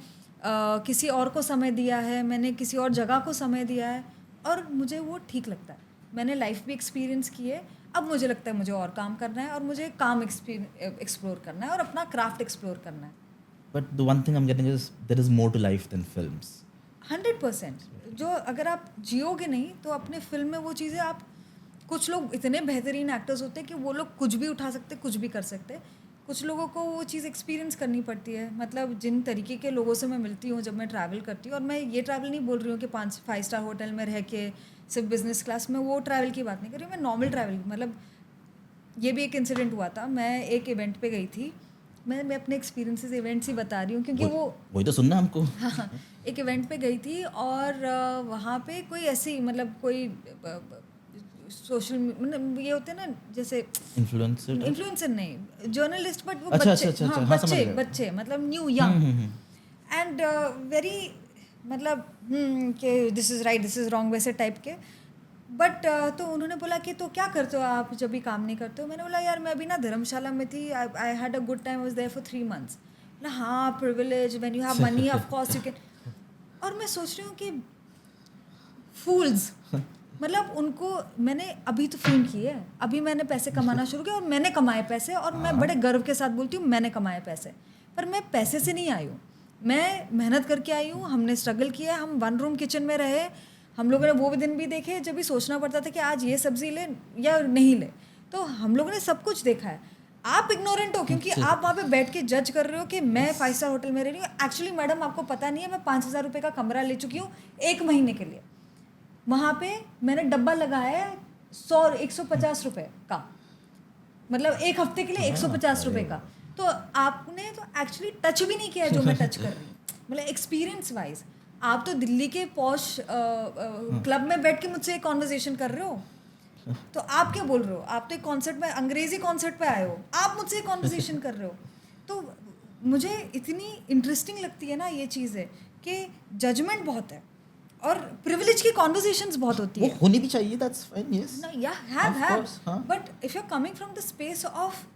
किसी और को समय दिया है, मैंने किसी और जगह को समय दिया है, और मुझे वो ठीक लगता है। मैंने लाइफ भी एक्सपीरियंस की है, अब मुझे लगता है मुझे और काम करना है, और मुझे काम एक्सप्लोर करना है और अपना क्राफ्ट एक्सप्लोर करना है। But the one thing I am getting is there is more to life than films. 100%। जो अगर आप जियोगे नहीं तो अपने फिल्म में वो चीज़ें आप, कुछ लोग इतने बेहतरीन एक्टर्स होते हैं कि वो लोग कुछ भी उठा सकते, कुछ भी कर सकते। कुछ लोगों को वो चीज़ एक्सपीरियंस करनी पड़ती है। मतलब जिन तरीके के लोगों से मैं मिलती हूँ जब मैं ट्रैवल करती हूँ, और मैं ये ट्रैवल नहीं बोल रही हूँ कि 5 स्टार होटल में रह के सिर्फ बिजनेस क्लास में, वो ट्रैवल की बात नहीं कर रही हूँ मैं, नॉर्मल ट्रैवल। मतलब ये भी एक इंसिडेंट हुआ था, मैं एक इवेंट पे गई थी, मैं अपने एक्सपीरियंसेस इवेंट्स ही बता रही हूँ क्योंकि वही तो सुनना हमको। हाँ, एक इवेंट पे गई थी, और वहाँ पे कोई ऐसी मतलब कोई सोशल मतलब ये होते हैं ना जैसे इन्फ्लुएंसर नहीं, जर्नलिस्ट, बट वो बच्चे मतलब न्यू यंग एंड वेरी मतलब कि this is right this is wrong वैसे टाइप के। बट तो उन्होंने बोला कि तो क्या करते हो आप जब भी काम नहीं करते हो। मैंने बोला यार मैं अभी ना धर्मशाला में थी, I had a good time, I was there for 3 months। ना हाँ, privilege, when you have money of course you can. और मैं सोच रही हूँ कि फूल्स, मतलब उनको मैंने अभी तो फिल्म की है, अभी मैंने पैसे कमाना शुरू किया, और मैंने कमाए पैसे, और मैं बड़े गर्व के साथ बोलती हूँ मैंने कमाए पैसे। पर मैं पैसे से नहीं आई हूँ, मैं मेहनत करके आई हूँ, हमने स्ट्रगल किया, हम 1 रूम किचन में रहे, हम लोगों ने वो भी दिन भी देखे जब भी सोचना पड़ता था कि आज ये सब्ज़ी ले या नहीं ले, तो हम लोगों ने सब कुछ देखा है। आप इग्नोरेंट हो क्योंकि आप वहाँ पे बैठ के जज कर रहे हो कि मैं 5 स्टार होटल में रह रही हूँ। एक्चुअली मैडम आपको पता नहीं है, मैं 5,000 रुपये का कमरा ले चुकी हूँ 1 महीने के लिए। वहाँ पे मैंने डब्बा लगाया है 150 रुपये का, मतलब 1 हफ्ते के लिए 150 रुपये का। तो आपने तो एक्चुअली टच भी नहीं किया जो मैं टच कर रही हूँ, मतलब एक्सपीरियंस वाइज। आप तो दिल्ली के पॉश क्लब में बैठ के मुझसे एक कॉन्वर्जेशन कर रहे हो, तो आप क्या बोल रहे हो? आप तो एक कॉन्सर्ट में, अंग्रेजी कॉन्सर्ट पे आए हो, आप मुझसे कॉन्वर्सेशन कर रहे हो। तो मुझे इतनी इंटरेस्टिंग लगती है ना ये चीज़ है कि जजमेंट बहुत है और प्रिविलेज की कॉन्वर्सेशंस बहुत होती है। वो होनी भी चाहिए, that's fine, yes. Yeah have but if you are coming from the space of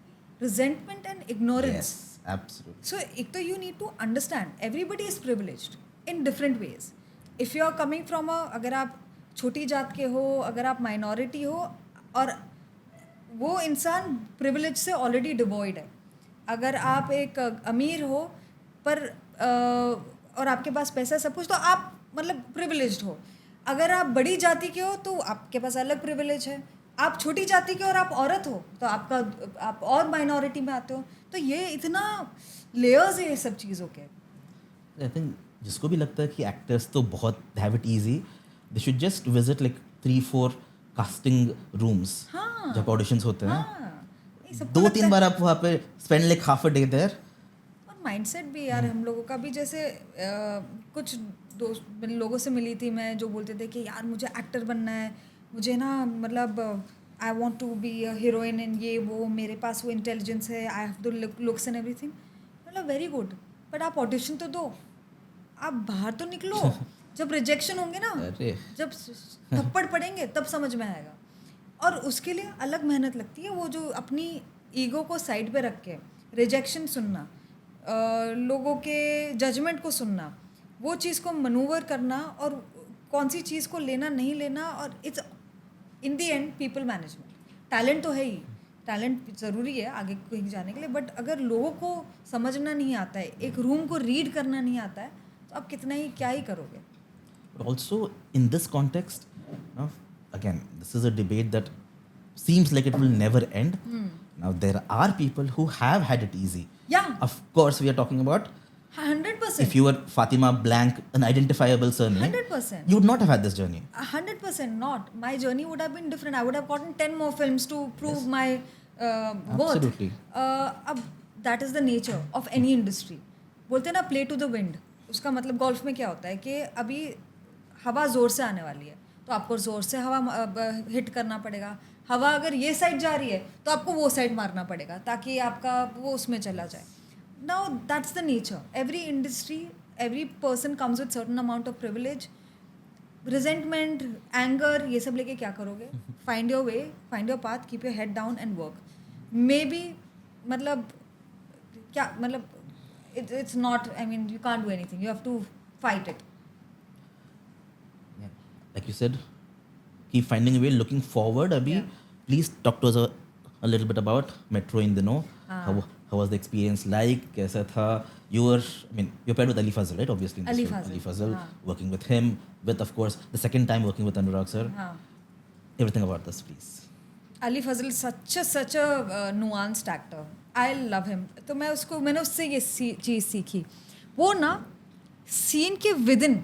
resentment and ignorance, absolutely. So एक तो you need to understand everybody is privileged in different ways. If you are coming from अगर आप छोटी जात के हो, अगर आप माइनॉरिटी हो, और वो इंसान प्रिविलेज से ऑलरेडी डिवॉइड है। अगर आप एक अमीर हो पर और आपके पास पैसा सब कुछ, तो आप मतलब प्रिविलेज्ड हो। अगर आप बड़ी जाति के हो तो आपके पास अलग प्रिविलेज है। आप छोटी जाति के और आप औरत हो तो आप और माइनॉरिटी में आते हो। तो ये इतना लेयर्स है ये सब चीज़ों के। आई थिंक जिसको भी लगता है कि एक्टर्स तो बहुत have it easy, they should just visit like 3-4 casting rooms जब ऑडिशंस होते हैं। 2-3 बार आप वहाँ पे spend like half a day there. और माइंडसेट भी यार हम लोगों का भी, जैसे कुछ दोस्त लोगों से मिली थी मैं जो बोलते थे कि यार मुझे एक्टर बनना है, मुझे ना मतलब I want to be a heroine in ये वो, मेरे पास वो इंटेलिजेंस है, I have the looks and everything. मतलब वेरी गुड, बट आप ऑडिशन तो दो, आप बाहर तो निकलो। जब रिजेक्शन होंगे ना, जब थप्पड़ पड़ेंगे तब समझ में आएगा। और उसके लिए अलग मेहनत लगती है। वो जो अपनी ईगो को साइड पे रख के रिजेक्शन सुनना, लोगों के जजमेंट को सुनना, वो चीज़ को मनूवर करना और कौन सी चीज़ को लेना नहीं लेना, और it's in the end people management, talent तो है ही, टैलेंट ज़रूरी है आगे कहीं जाने के लिए, बट अगर लोगों को समझना नहीं आता है, एक रूम को रीड करना नहीं आता है, तो आप कितना ही क्या ही करोगे. But also in this context, now, again, this is a debate that seems like it will never end. Now there are people who have had it easy. Yeah, Of course, we are talking about 100%. if you were Fatima Blank, an identifiable surname, 100%. you would not have had this journey. 100% not. My journey would have been different. I would have gotten 10 more films to prove my worth. Absolutely. अब that is the nature of any industry. बोलते हैं ना play to the wind. उसका मतलब golf में क्या होता है कि अभी हवा ज़ोर से आने वाली है, तो आपको ज़ोर से हवा हिट करना पड़ेगा. हवा अगर ये साइड जा रही है तो आपको वो साइड मारना पड़ेगा ताकि आपका वो उसमें चला जाए. Now that's the nature. Every industry, every person comes with certain amount of privilege. Resentment, anger, ये सब लेके क्या करोगे? Find your way, find your path, keep your head down and work. Maybe मतलब क्या मतलब it's not, I mean you can't do anything. You have to fight it. Yeah. Like you said, keep finding a way, looking forward. Abhi, Yeah. please talk to us a little bit about Metro in the Know. How was the experience like? कैसा था? You were, I mean, you paired with Ali Fazal, right? Obviously, in this Ali film. Fazal. Ali Fazal, हाँ. working with him, with of course the second time working with Anurag sir. हाँ. Everything about this, please. Ali Fazal is such a nuanced actor. I love him. तो मैंने उससे ये चीज़ सीखी. वो ना scene के विदिन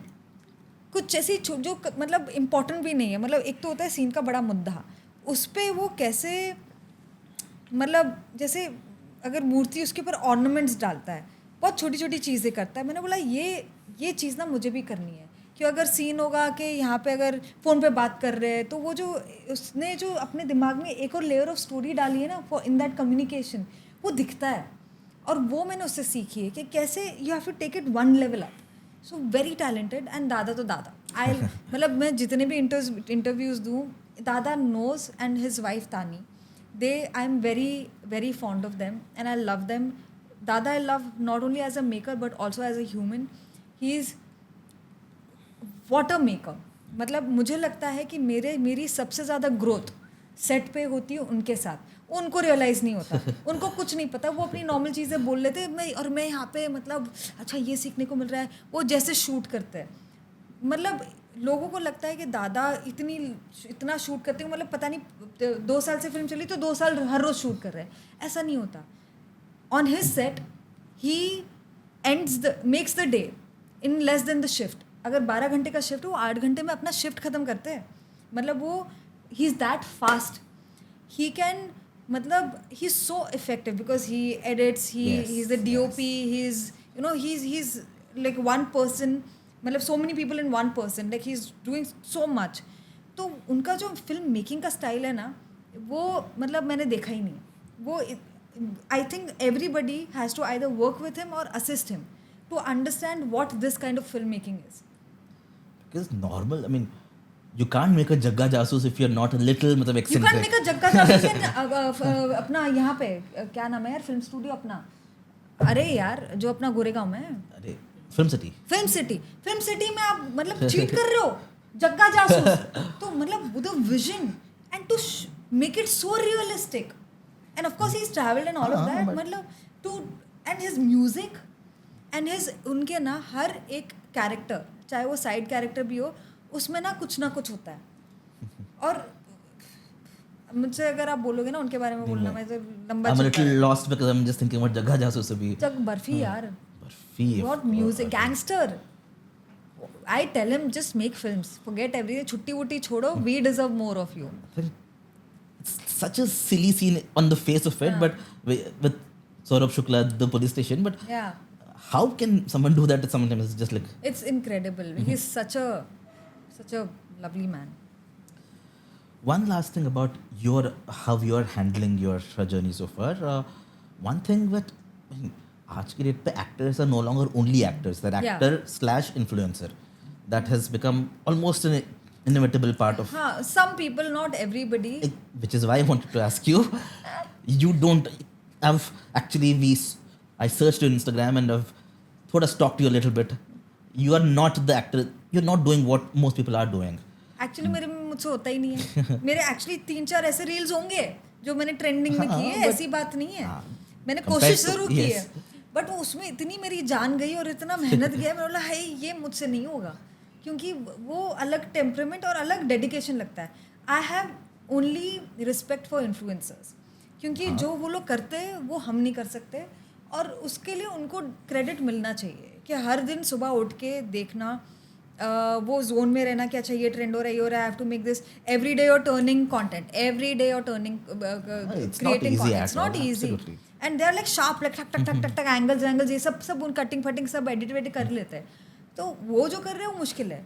कुछ ऐसी जो मतलब इम्पोर्टेंट भी नहीं है, मतलब एक तो होता है सीन का बड़ा मुद्दा, उस पर वो कैसे मतलब जैसे अगर मूर्ति उसके ऊपर ऑर्नामेंट्स डालता है, बहुत छोटी छोटी चीज़ें करता है. मैंने बोला ये चीज़ ना मुझे भी करनी है कि अगर सीन होगा कि यहाँ पे अगर फ़ोन पे बात कर रहे हैं तो वो जो उसने जो अपने दिमाग में एक और लेयर ऑफ स्टोरी डाली है ना फॉर इन दैट कम्युनिकेशन, वो दिखता है. और वो मैंने उससे सीखी है कि कैसे you have to take it one level up. So very talented. And दादा तो दादा, आई मतलब मैं जितने भी इंटरव्यूज़ दूँ, दादा नोज एंड हिज वाइफ तानी, I am very, very fond of them and I love them. Dada I love not only as a maker but also as a human. He is what a maker. मतलब मुझे लगता है कि मेरी सबसे ज़्यादा growth set पे होती है उनके साथ. उनको रियलाइज़ नहीं होता, उनको कुछ नहीं पता, वो अपनी नॉर्मल चीज़ें बोल लेते मैं यहाँ पे मतलब अच्छा ये सीखने को मिल रहा है. वो जैसे शूट करते हैं, मतलब लोगों को लगता है कि दादा इतना शूट करते हैं, मतलब पता नहीं 2 साल से फिल्म चली तो 2 साल हर रोज़ शूट कर रहे हैं. ऐसा नहीं होता. On his set he makes the day in less than the shift. अगर 12 घंटे का शिफ्ट हो, 8 घंटे में अपना शिफ्ट ख़त्म करते हैं. मतलब वो he is that fast. He can मतलब he is so effective because he edits, he is the DOP, he is you know he is like one person, मतलब so many people in one person, like he's doing so much. तो उनका जो film making का style है ना, वो मतलब मैंने देखा ही नहीं. वो I think everybody has to either work with him or assist him to understand what this kind of filmmaking is. Because normal, I mean, you can't make a Jagga Jasoos if you're not a little मतलब You eccentric. can't make a जग्गा जासूस अपना यहाँ पे क्या नाम है यार film studio अपना, अरे यार जो अपना गोरेगांव में है, अरे फिल्म सिटी में आप मतलब चीट कर रहे हो जग्गा जासूस. तो मतलब the vision and to make it so realistic and of course he is travelled and all of that, मतलब to and his music and his उनके ना हर एक कैरेक्टर, चाहे वो साइड कैरेक्टर भी हो, उसमें ना कुछ होता है. और मुझसे अगर आप बोलोगे ना उनके बारे में बोलना, मैं तो लंबा I'm a little lost because I'm just thinking about Jagga Jasoos abhi. जग बर्फी यार, Barfi. what music, gangster. I tell him just make films, forget everything, छुट्टी वुट्टी छोड़ो, we deserve more of you. It's such a silly scene on the face of it, but with Saurabh Shukla at the police station, but Yeah, how can someone do that? Sometimes it's just like it's incredible. He's such a lovely man. one last thing about how you're handling your journey so far. One thing that आज की date पे actors are no longer only actors. They're Yeah. actor slash influencer. That has become almost an inevitable part of. हाँ, some people, not everybody. Which is why I wanted to ask you. You don't. I searched your Instagram and I've thought I stalked you a little bit. You are not the actor. You're not doing what most people are doing. Actually मेरे में मुझसे होता ही नहीं है. मेरे actually 3-4 ऐसे reels होंगे जो मैंने ट्रेंडिंग में किए, ऐसी बात नहीं है. मैंने कोशिश जरूर की है, बट उसमें इतनी मेरी जान गई और इतना मेहनत गया, मैंने बोला है ये मुझसे नहीं होगा, क्योंकि वो अलग टेम्परामेंट और अलग डेडिकेशन लगता है. I have only respect for influencers, क्योंकि जो वो लोग करते हैं वो हम नहीं कर सकते, और उसके लिए उनको क्रेडिट मिलना चाहिए कि हर दिन सुबह उठ के देखना, वो जोन में रहना कि अच्छा ये ट्रेंड हो रहा है, ये हो रहा है, I have to make this every day और टर्निंग कंटेंट, एवरी डे और turning creating content. It's not easy, and they are like sharp, like टक टक टक टक टक एंगल्स ये सब उन कटिंग फटिंग सब एडिट कर लेते हैं. तो वो जो कर रहे हैं वो मुश्किल है,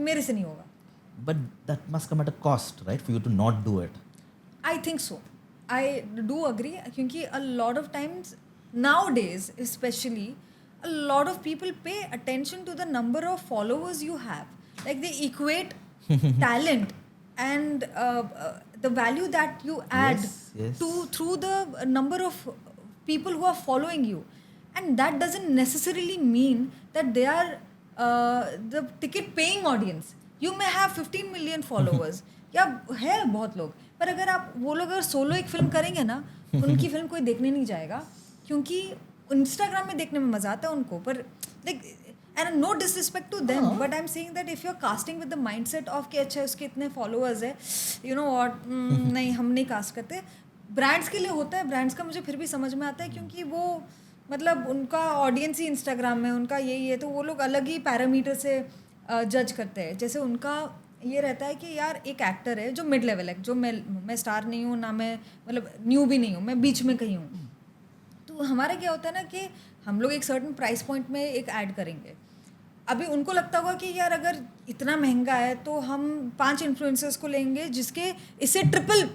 मेरे से नहीं होगा. But that must come at a cost, right? For you to not do it. I think so. I do agree, क्योंकि a lot of times nowadays especially a lot of people pay attention to the number of followers you have. Like they equate talent and the value that you add Yes. through the number of people who are following you, and that doesn't necessarily mean that they are the ticket paying audience. You may have 15 million followers या है बहुत लोग, पर अगर आप वो लोग अगर सोलो एक फिल्म करेंगे ना, उनकी फिल्म कोई देखने नहीं जाएगा, क्योंकि इंस्टाग्राम में देखने में मजा आता है उनको. पर like and no disrespect to them, but I am saying that if you are casting with the mindset of कि अच्छा उसके इतने फॉलोअर्स है, यू नो व्हाट, नहीं हम नहीं कास्ट करते. ब्रांड्स के लिए होता है, ब्रांड्स का मुझे फिर भी समझ में आता है, क्योंकि वो मतलब उनका ऑडियंस ही इंस्टाग्राम में उनका यही है, तो वो लोग अलग ही पैरामीटर से जज करते हैं. जैसे उनका ये रहता है कि यार एक एक्टर है जो मिड लेवल है, जो मैं स्टार नहीं हूँ ना, मैं मतलब न्यू भी नहीं हूँ, मैं बीच में कहीं हूँ. तो हमारा क्या होता है ना कि हम लोग एक सर्टन प्राइस पॉइंट में एक ऐड करेंगे. अभी उनको लगता होगा कि यार अगर इतना महंगा है तो हम 5 इन्फ्लुएंसर्स को लेंगे जिसके इससे ट्रिपल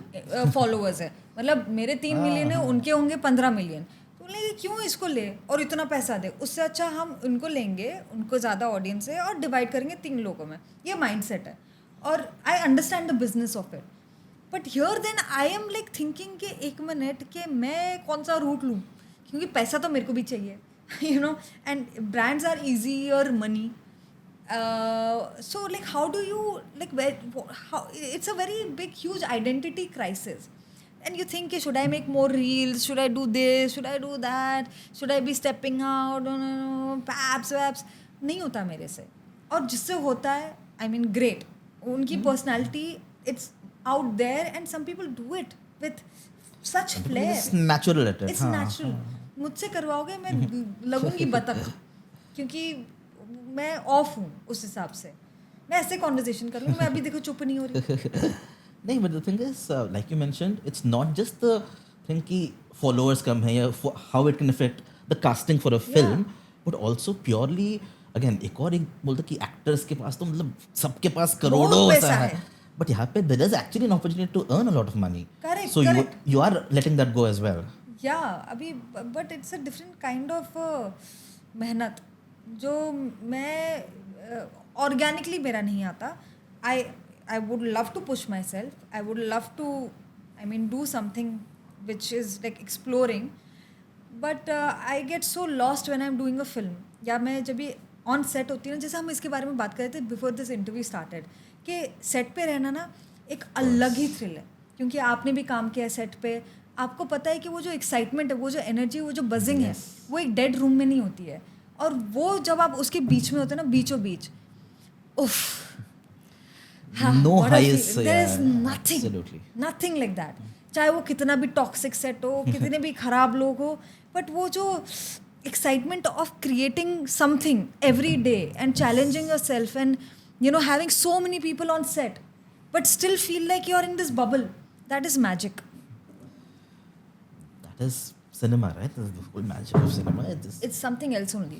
फॉलोअर्स है, मतलब मेरे 3 मिलियन है, उनके होंगे 15 मिलियन. बोलेंगे क्यों इसको ले और इतना पैसा दे, उससे अच्छा हम उनको लेंगे, उनको ज़्यादा ऑडियंस है और डिवाइड करेंगे 3 लोगों में. ये माइंडसेट है, और I understand the business of it. But here then I am like thinking कि एक मिनट कि मैं कौन सा रूट लूँ, क्योंकि पैसा तो मेरे को भी चाहिए, you know, and brands are easy और money. So like how do you like how it's a very big huge identity crisis. And you think, should I make more reels? Should I do this? Should I do that? Should I be stepping out? Paps, waps. नहीं होता मेरे से. और जिससे होता है, I mean, great. उनकी personality, it's out there, and some people do it with such flair. It's natural at it. It's natural. मुझसे करवाओगे मैं लगूंगी बतख, क्योंकि मैं ऑफ हूँ उस हिसाब से. मैं ऐसे कॉन्वर्जेशन कर लूँ, मैं अभी देखो चुप नहीं हो रही. नहीं, but the thing is, like you mentioned, it's not just the thing कि followers कम है या how it can affect the casting for a film, but also purely again एक बोलते कि actors के पास तो मतलब सबके पास करोड़ों पैसा है, but यहाँ पे there is actually an opportunity to earn a lot of money. Correct, so correct. you are letting that go as well. Yeah, अभी but it's a different kind of मेहनत जो मैं organically मेरा नहीं आता. I would love to push myself. I would love to, I mean, do something which is like exploring. But I get so lost when I'm doing a film. या मैं जब भी on set होती हूँ, जैसे हम इसके बारे में बात कर रहे थे before this interview started, कि set पे रहना ना एक अलग ही थ्रिल है, क्योंकि आपने भी काम किया है set पे. आपको पता है कि वो जो एक्साइटमेंट है, वो जो एनर्जी, वो जो बजिंग है, वो एक डेड रूम में नहीं होती है. और वो जब आप उसके बीच में होते हैं ना, बीचों बीच, उफ, no highs. There is nothing, absolutely. nothing like that. चाहे वो कितना भी टॉक्सिक सेट हो, कितने भी खराब लोग हो, बट वो जो excitement of creating something every day and challenging yourself and you know having so many people on set but still feel like you are in this bubble, that is magic. That is cinema, right? That's the whole magic of cinema. It's something else only.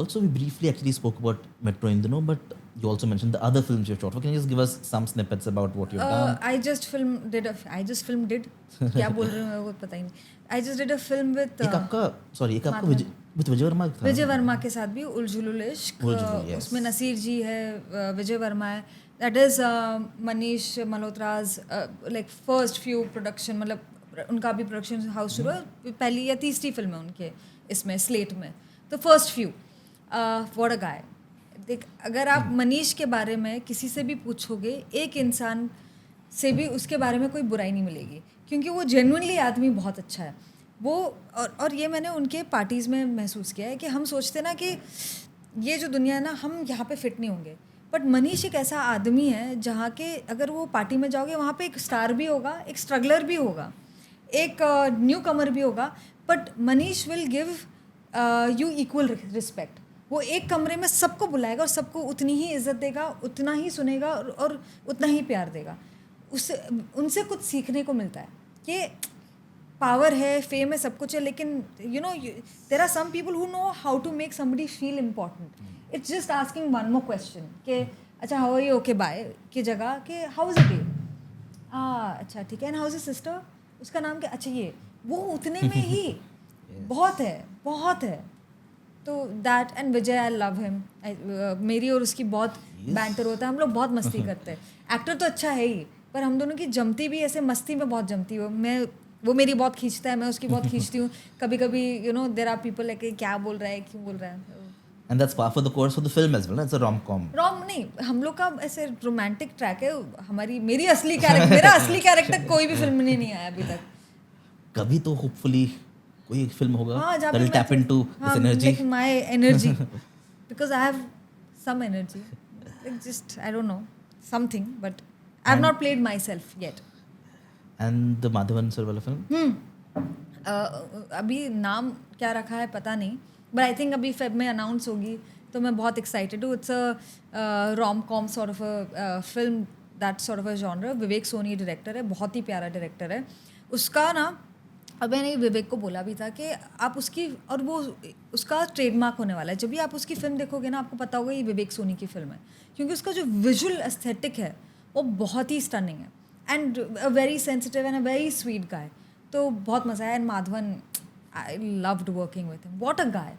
Also, we briefly actually spoke about Metro Indano, but you also mentioned the other films you've shot. Can you just give us some snippets about what you've done? I just filmed. क्या बोल रहे हो वो पता ही नहीं. I just did a film with. एक आपका with विजय वर्मा था. विजय वर्मा के साथ भी उलझुलुल इश्क. yes. उसमें नसीर जी है, विजय वर्मा है. That is Manish Malhotra's like first few production, मतलब उनका भी प्रोडक्शन हाउस शुरू है, पहली या तीसरी फिल्म है उनके इसमें स्लेट में. तो फर्स्ट फ्यू, व्हाट अ गाय, देख अगर आप मनीष के बारे में किसी से भी पूछोगे, एक इंसान से भी उसके बारे में कोई बुराई नहीं मिलेगी, क्योंकि वो जेन्युइनली आदमी बहुत अच्छा है वो। और ये मैंने उनके पार्टीज़ में महसूस किया है कि हम सोचते ना कि ये जो दुनिया है ना, हम यहाँ पे फिट नहीं होंगे, बट मनीष एक ऐसा आदमी है जहाँ के अगर वो पार्टी में जाओगे वहाँ पे एक स्टार भी होगा, एक स्ट्रगलर भी होगा, एक न्यू कमर भी होगा, but Manish will give you equal respect. वो एक कमरे में सबको बुलाएगा और सबको उतनी ही इज्जत देगा, उतना ही सुनेगा और उतना ही प्यार देगा। उससे उनसे कुछ सीखने को मिलता है कि पावर है, फेम है, सब कुछ है, लेकिन you know there are some people who know how to make somebody feel important. It's just asking one more question कि अच्छा how are you, okay bye की जगह कि हाउ इज इट, अच्छा ठीक है, एंड हाउ इज सिस्टर, उसका नाम क्या, अच्छा ये, वो उतने में ही बहुत है, बहुत है। तो that and Vijay, I love him, मेरी और उसकी बहुत बैंटर होता है, हम लोग बहुत मस्ती करते हैं। एक्टर तो अच्छा है ही, पर हम दोनों की जमती भी ऐसे मस्ती में बहुत जमती है। वो मेरी बहुत खींचता है, मैं उसकी बहुत खींचती हूँ। कभी कभी you know there are people like क्या बोल रहा है, क्यों बोल रहा है। And that's part of the course of the film as well. It's a rom-com. रोम नहीं, हम लोग का ऐसे रोमांटिक ट्रैक है। मेरा असली कैरेक्टर कोई भी फिल्म में नहीं आया अभी तक। कभी तो होपफुली कोई एक फिल्म होगा हाँ, that will tap into this energy. like my energy because I have some energy, like just I don't know something, but I have not played myself yet. And the Madhavan sir वाला film. अभी नाम क्या रखा है पता नहीं, but I think अभी Feb में अनाउंस होगी, तो मैं बहुत एक्साइटेड हूँ। It's a rom com sort of a film, that sort of a genre. Vivek Soni director है, बहुत ही प्यारा डायरेक्टर है उसका ना। और मैंने विवेक को बोला भी था कि आप उसकी, और वो उसका ट्रेडमार्क होने वाला है, जब भी आप उसकी फिल्म देखोगे ना आपको पता होगा ये विवेक सोनी की फिल्म है, क्योंकि उसका जो विजुअल एस्थेटिक है वो बहुत ही स्टनिंग है and a very sensitive and a very sweet guy. तो बहुत मज़ा आया। And Madhavan, I loved working with him. What a guy!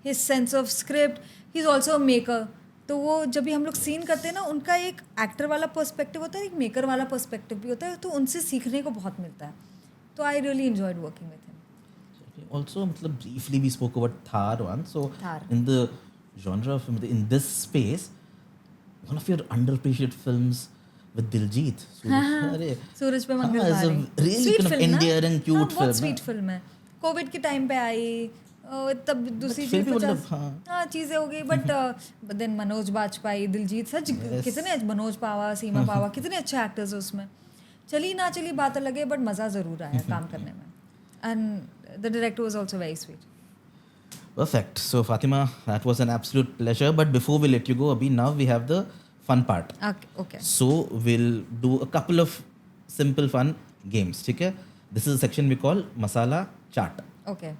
His sense of script. He's also a maker. तो वो जब भी हम लोग सीन करते हैं ना, उनका एक एक्टर वाला पर्सपेक्टिव होता है, एक मेकर वाला पर्सपेक्टिव भी होता है, तो उनसे सीखने को बहुत मिलता है। तो I really enjoyed working with him. Also, मतलब briefly we spoke about Thar once. So Thar. in the genre of in this space, one of your underappreciated films with Diljit. अरे सूरज पे हाँ, मंगल it's a भारी। really Sweet kind of film ना? endearing, हाँ, cute बहुत film sweet ना? Film है। Covid के टाइम पे आई, तब दूसरी फिर चीज भी मतलब, 50 हाँ चीज़ें हो गई, बट देन मनोज बाजपेयी, दिलजीत, सच कितने मनोज पावा, सीमा पावा, कितने अच्छे एक्टर्स हैं उसमें। चली ना चली बात अलग है, बट मज़ा ज़रूर आया काम करने में। And the director was also very sweet. Perfect. So Fatima, that was an absolute pleasure. But before we let you go, Abhi, now we have the fun part. Okay So we'll do a couple of simple fun games. ठीक है? This is a section we call Masala Chaat. Okay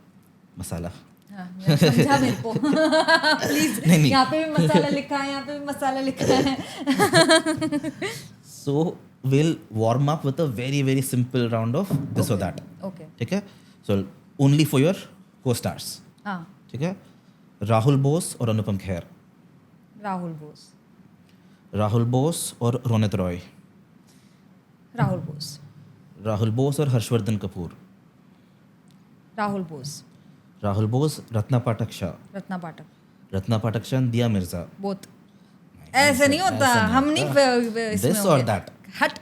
Masala. हाँ, समझा मेरे को please. नहीं। यहाँ पे भी मसाला लिखा है, यहाँ पे भी मसाला लिखा है। So we'll warm up with a very very simple round of this or that. Okay ठीक है? So only for your co-stars. हाँ, ठीक है? राहुल बोस और अनुपम खेर. राहुल बोस। राहुल बोस और रोनित रॉय. राहुल बोस। राहुल बोस और हर्षवर्धन कपूर. राहुल बोस। राहुल बोस, रत्ना पाठक शाह. रत्ना पाठक। रत्ना पाठक शाह, दिया मिर्जा. बोथ। ऐसे नहीं होता, ऐसा नहीं हम होता। नहीं इसमें This होंगे। or that. हट।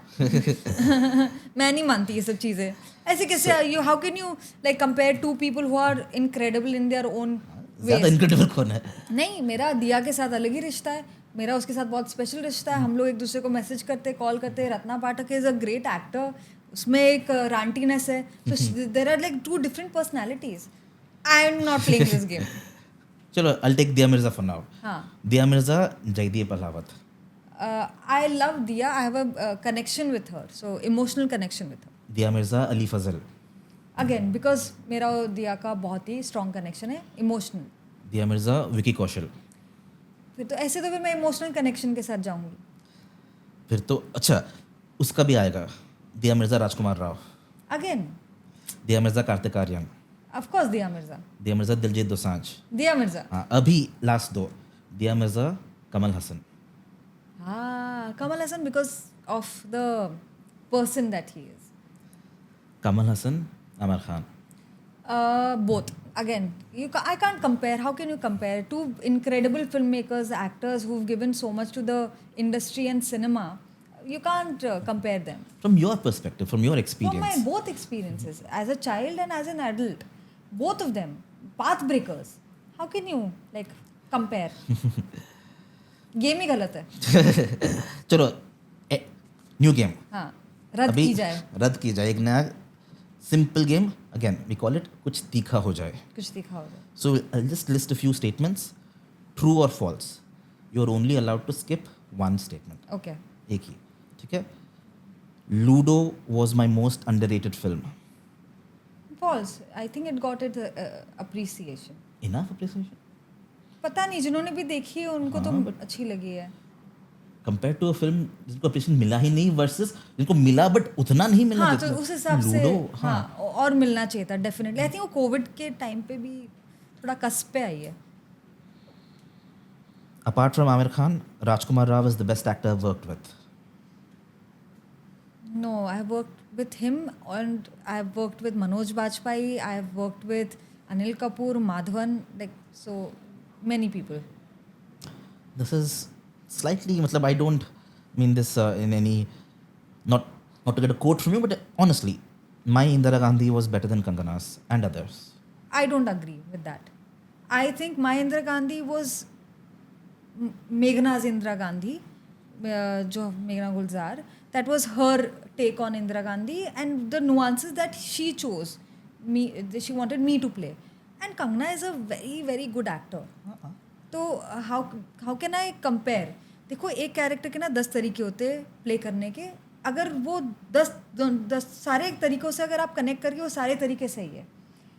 मैं नहीं मानती ये सब चीजें। ऐसे कैसे you how can you like compare to people who are incredible in their own ज़्यादा वेज। इनक्रेडिबल कौन है? नहीं, मेरा दिया के साथ अलग ही रिश्ता है, मेरा उसके साथ बहुत स्पेशल रिश्ता है। हम लोग एक दूसरे को मैसेज करते, कॉल करते। Ratna Pathak is a great actor, उसमें एक रांटीनेस है, तो there are like two different personalities. I am not playing this game. चलो, I'll take Dia Mirza for now. हाँ, Dia Mirza, Jaideep Ahlawat. I love Dia, I have a connection with her, so emotional connection with her. Dia Mirza, Ali Fazal. Again because मेरा और दिया का बहुत ही strong connection है, emotional. दिया मिर्जा, विकी कौशल. फिर तो ऐसे तो फिर मैं इमोशनल कनेक्शन के साथ जाऊंगी। फिर तो अच्छा, उसका भी आएगा. दिया मिर्जा, राजकुमार राव. अगेन दिया मिर्जा, कार्तिक आर्यन. ऑफ कोर्स दिया मिर्जा। दिया मिर्जा, दिलजीत दोसांझ. दिया मिर्जा। हाँ, अभी लास्ट दो. दिया मिर्जा, कमल हसन. हाँ, Kamal Haasan because of the person that he is. Kamal Haasan, Aamir Khan. Both. again, I can't compare. How can you compare two incredible filmmakers, actors who've given so much to the industry and cinema? You can't compare them. From your perspective, from your From experience. my both experiences, as a child and as an adult, both of them, path breakers. How can you like compare? Game ही गलत है. चलो new game हाँ, रद्द की जाए. रद्द की जाए एक नया simple game. Again we call it कुछ तीखा हो जाए. कुछ दिखाओ. So I'll just list a few statements, true or false. You're only allowed to skip one statement. Okay. एक ही, ठीक है. Ludo was my most underrated film. False. I think it got its appreciation. Enough appreciation पता नहीं, जिन्होंने भी देखी है उनको तो अच्छी लगी है. compared to a film जिनको appreciation मिला ही नहीं versus जिनको मिला but उतना नहीं मिला. हाँ, तो उस हिसाब से Ludo, हाँ, और मिलना चाहिए था डेफिनेटली. आई थिंक वो कोविड के टाइम पे भी थोड़ा कस्प पे आई है. Apart from Amir Khan, Rajkumar Rao is the best actor I've worked with. No, I have worked with him and I have worked with Manoj Bajpayee. I have worked with Anil Kapoor, Madhavan, like so many people. This is slightly, matlab, I don't mean this in any, not to get a quote from you, but honestly, my Indira Gandhi was better than Kangana's and others. I don't agree with that. I think my Indira Gandhi was Meghna's Indira Gandhi, jo Meghna Gulzar. That was her take on Indira Gandhi and the nuances that she chose. She wanted me to play. And Kangana is a very, very good actor. तो how can I compare. देखो, एक character के ना 10 तरीके होते हैं play करने के. अगर वो 10 सारे तरीक़ों से अगर आप कनेक्ट करके वो सारे तरीके सही है.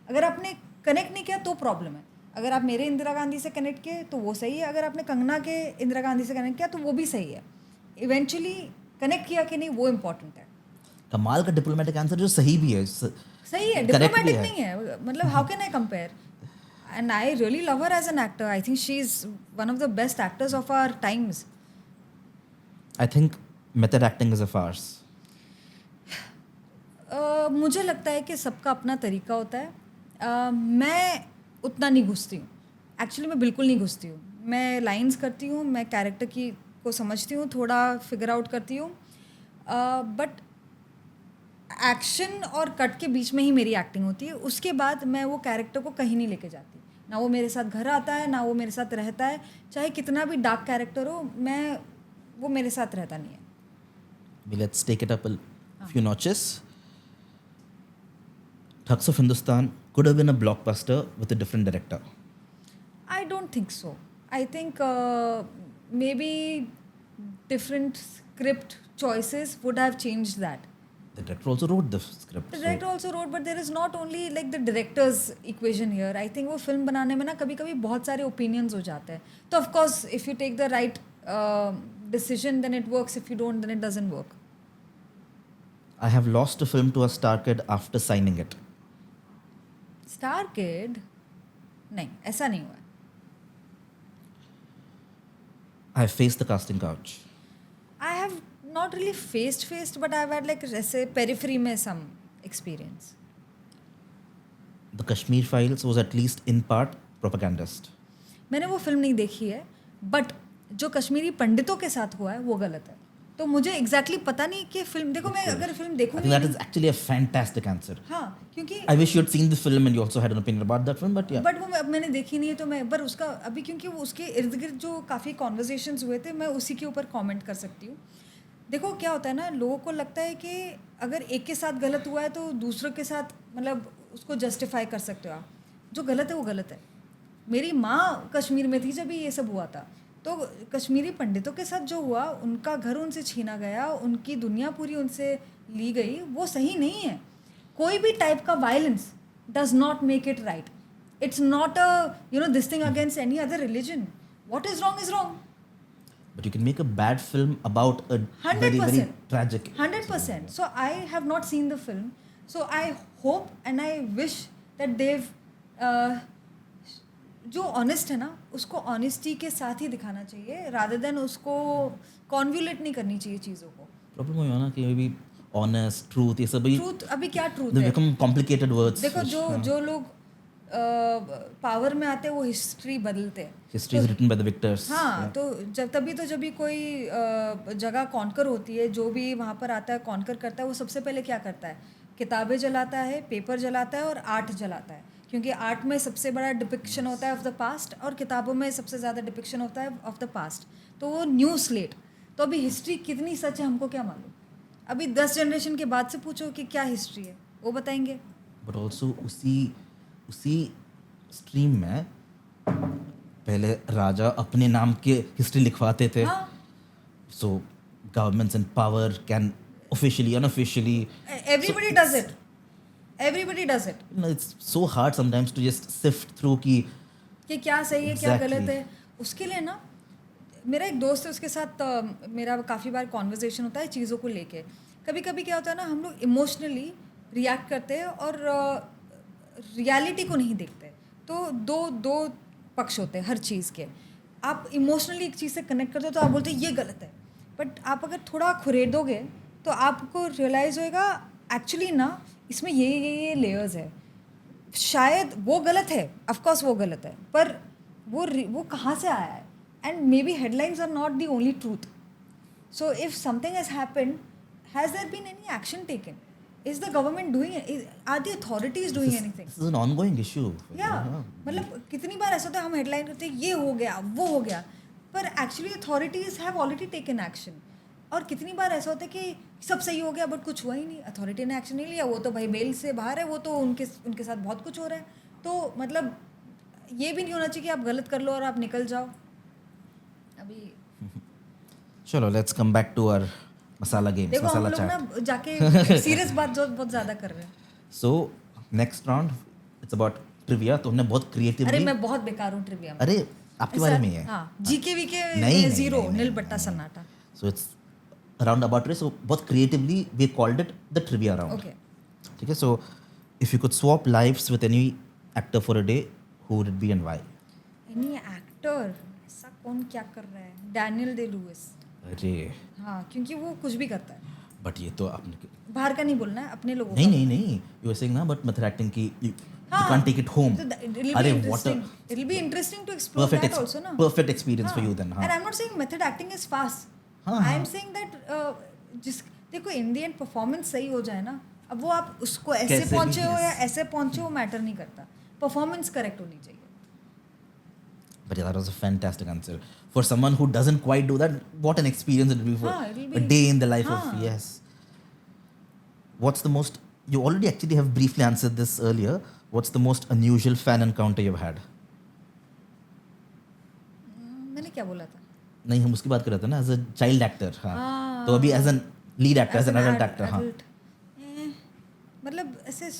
अगर आपने कनेक्ट नहीं किया तो प्रॉब्लम है. अगर आप मेरे इंदिरा गांधी से कनेक्ट किए तो वो सही है. अगर आपने कंगना के इंदिरा गांधी से कनेक्ट किया तो वो भी सही है. इवेंचुअली कनेक्ट किया कि नहीं वो इम्पोर्टेंट है. कमाल का डिप्लोमेटिक आंसर जो सही भी है. सही है, डिप्लोमेटिक नहीं है. मतलब how can I compare. And I really love her as an actor. I think she's one of the best actors of our times. I think method acting is a farce. मुझे लगता है कि सबका अपना तरीका होता है. मैं उतना नहीं घुसती हूँ. एक्चुअली मैं बिल्कुल नहीं घुसती हूँ. मैं लाइंस करती हूँ, मैं कैरेक्टर की को समझती हूँ, थोड़ा फिगर आउट करती हूँ. बट एक्शन और कट के बीच में ही मेरी एक्टिंग होती है. उसके बाद मैं वो कैरेक्टर को कहीं नहीं लेके जाती. ना वो मेरे साथ घर आता है, ना वो मेरे साथ रहता है. चाहे कितना भी डार्क कैरेक्टर हो, वो मेरे साथ रहता नहीं है. Let's take it up a few notches. Thugs of Hindustan could have been a blockbuster with a different director. I don't think so. I think maybe different script choices would have changed that. The director also wrote the script. The director also wrote, but there is not only like the director's equation here. I think वो film बनाने में ना कभी-कभी बहुत सारे opinions हो जाते हैं. तो of course, if you take the right decision, then it works. If you don't, then it doesn't work. I have lost a film to a star kid after signing it. Star Kid? नहीं, ऐसा नहीं हुआ. I have faced the casting couch. I have not really faced, but I've had like ऐसे periphery में some experience. The Kashmir Files was at least in part propagandist. मैंने वो film नहीं देखी है, बट जो कश्मीरी पंडितों के साथ हुआ है वो गलत है. तो मुझे एग्जैक्टली पता नहीं कि फिल्म देखो, मैं अगर फिल्म I देखूंगी. think that is actually a fantastic answer. हाँ, क्योंकि I wish you had seen the film and you also had an opinion about that film, but yeah. But वो मैंने देखी नहीं है. तो मैं पर उसका अभी क्योंकि वो उसके इर्द गिर्द जो काफ़ी कॉन्वर्जेशंस हुए थे, मैं उसी के ऊपर कमेंट कर सकती हूँ. देखो क्या होता है ना, लोगों को लगता है कि अगर एक के साथ गलत हुआ है तो दूसरों के साथ मतलब उसको जस्टिफाई कर सकते हो आप. जो गलत है वो गलत है. मेरी माँ कश्मीर में थी जब ये सब हुआ था. तो कश्मीरी पंडितों के साथ जो हुआ, उनका घर उनसे छीना गया, उनकी दुनिया पूरी उनसे ली गई, वो सही नहीं है. कोई भी टाइप का violence does not make it right. It's not a this thing against any other religion. What is wrong is wrong. But you can make a bad film about a 100%. very, very tragic. 100%. So I have not seen the film. So I hope and I wish that they've जो honest है ना, उसको honesty के साथ ही दिखाना चाहिए, rather than उसको कॉन्व्यूलेट नहीं करनी चाहिए चीज़ों को. प्रॉब्लम हो ना कि maybe honest, truth, ये सब भी ट्रूथ, अभी क्या ट्रूथ they है. become complicated words. देखो, जो लोग पावर में आते हैं वो हिस्ट्री बदलते हैं. History is written by the victors. हाँ, तो जब भी कोई जगह कॉन्कर होती है, जो भी वहाँ पर आता है कॉन्कर करता है, वो सबसे पहले क्या करता है, किताबें जलाता है, पेपर जलाता है और आर्ट जलाता है, क्योंकि आर्ट में सबसे बड़ा डिपिक्शन होता है ऑफ द पास्ट और किताबों में सबसे ज़्यादा डिपिक्शन होता है ऑफ द पास्ट. तो वो न्यू स्लेट. तो अभी हिस्ट्री कितनी सच है हमको क्या मालूम. अभी 10 जनरेशन के बाद से पूछो कि क्या हिस्ट्री है, वो बताएंगे. बट ऑल्सो उसी स्ट्रीम में पहले राजा अपने नाम के हिस्ट्री लिखवाते थे. हाँ. So governments in power can officially, unofficially. Everybody does it. Everybody does it. You know, it's so hard sometimes to just sift through कि क्या सही है क्या Exactly. गलत है. उसके लिए ना मेरा एक दोस्त है, उसके साथ मेरा काफ़ी बार कॉन्वर्जेशन होता है चीज़ों को लेके. कभी कभी क्या होता है ना, हम लोग इमोशनली रिएक्ट करते हैं और रियलिटी को नहीं देखते. तो दो पक्ष होते हैं हर चीज़ के. आप इमोशनली एक चीज़ से कनेक्ट करते हो तो आप बोलते हैं ये गलत है, बट आप अगर थोड़ा खुरेदोगे तो आपको रियलाइज़ होएगा एक्चुअली ना इसमें ये लेयर्स है. शायद वो गलत है, ऑफ कोर्स वो गलत है, पर वो कहाँ से आया है. And maybe headlines are not the only truth. So if something has happened, has there been any action taken? Is the government doing, are the authorities doing anything? this is an ongoing issue. या मतलब कितनी बार ऐसा होता है हम headline करते हैं ये हो गया वो हो गया, पर actually authorities have already taken action. और कितनी बार ऐसा होता है कि सब सही हो गया बट कुछ हुआ ही नहीं, अथॉरिटी ने एक्शन नहीं लिया, वो तो भाई बेल से बाहर है, वो तो उनके साथ बहुत कुछ हो रहा है. तो मतलब ये भी नहीं होना चाहिए कि आप गलत कर लो और आप निकल जाओ. अभी चलो let's come back to our masala games, देखो हम मसाला लोग चैट. ना जाके सीरियस बात जो बहुत ज़्यादा कर रहे हैं. So next round it's about trivia. तो हमने बहुत अरे क्रिएटिवली, मैं बहुत बेकार हूँ ट्रिविया में. अरे आपके बारे में ही है. हाँ, जीके वीके नहीं, जीरो, नहीं, Nil Battey Sannata. So it's around about trivia. So बहुत creatively we called it the trivia round. Okay. ठीक है. So if you could swap lives with any actor for a day, who would it be and why? Any actor ऐसा कौन क्या कर रहा है? Daniel Day Lewis. अरे हाँ, क्योंकि वो कुछ भी करता है. बट ये तो आपने, बाहर का नहीं बोलना है, अपने लोगों नहीं यू आर सेइंग ना, बट मेथड एक्टिंग की you can't take it home. अरे what a It'll be interesting to explore that also ना. perfect experience for you then. And I'm not saying method acting is fast. हाँ, I'm saying that जिस देखो इन the and performance सही हो जाए ना, अब वो आप उसको ऐसे कैसे भी, पहुंचे हो या yes. ऐसे पहुंचे हो मैटर नहीं करता, परफॉर्मेंस करेक्ट होनी चाहिए. But yeah, that was a fantastic answer. For someone who doesn't quite do that, what an experience it will be for हाँ, it'll a be- day in the life of, हाँ. yes. What's the most, you already actually have briefly answered this earlier, what's the most unusual fan encounter you've had? मैंने क्या बोला था? नहीं, हम उसकी बात कर रहे थे ना, एज अ चाइल्ड एक्टर. हाँ, हाँ. तो अभी as an lead actor, as an adult actor. हाँ, adult, मतलब ऐसे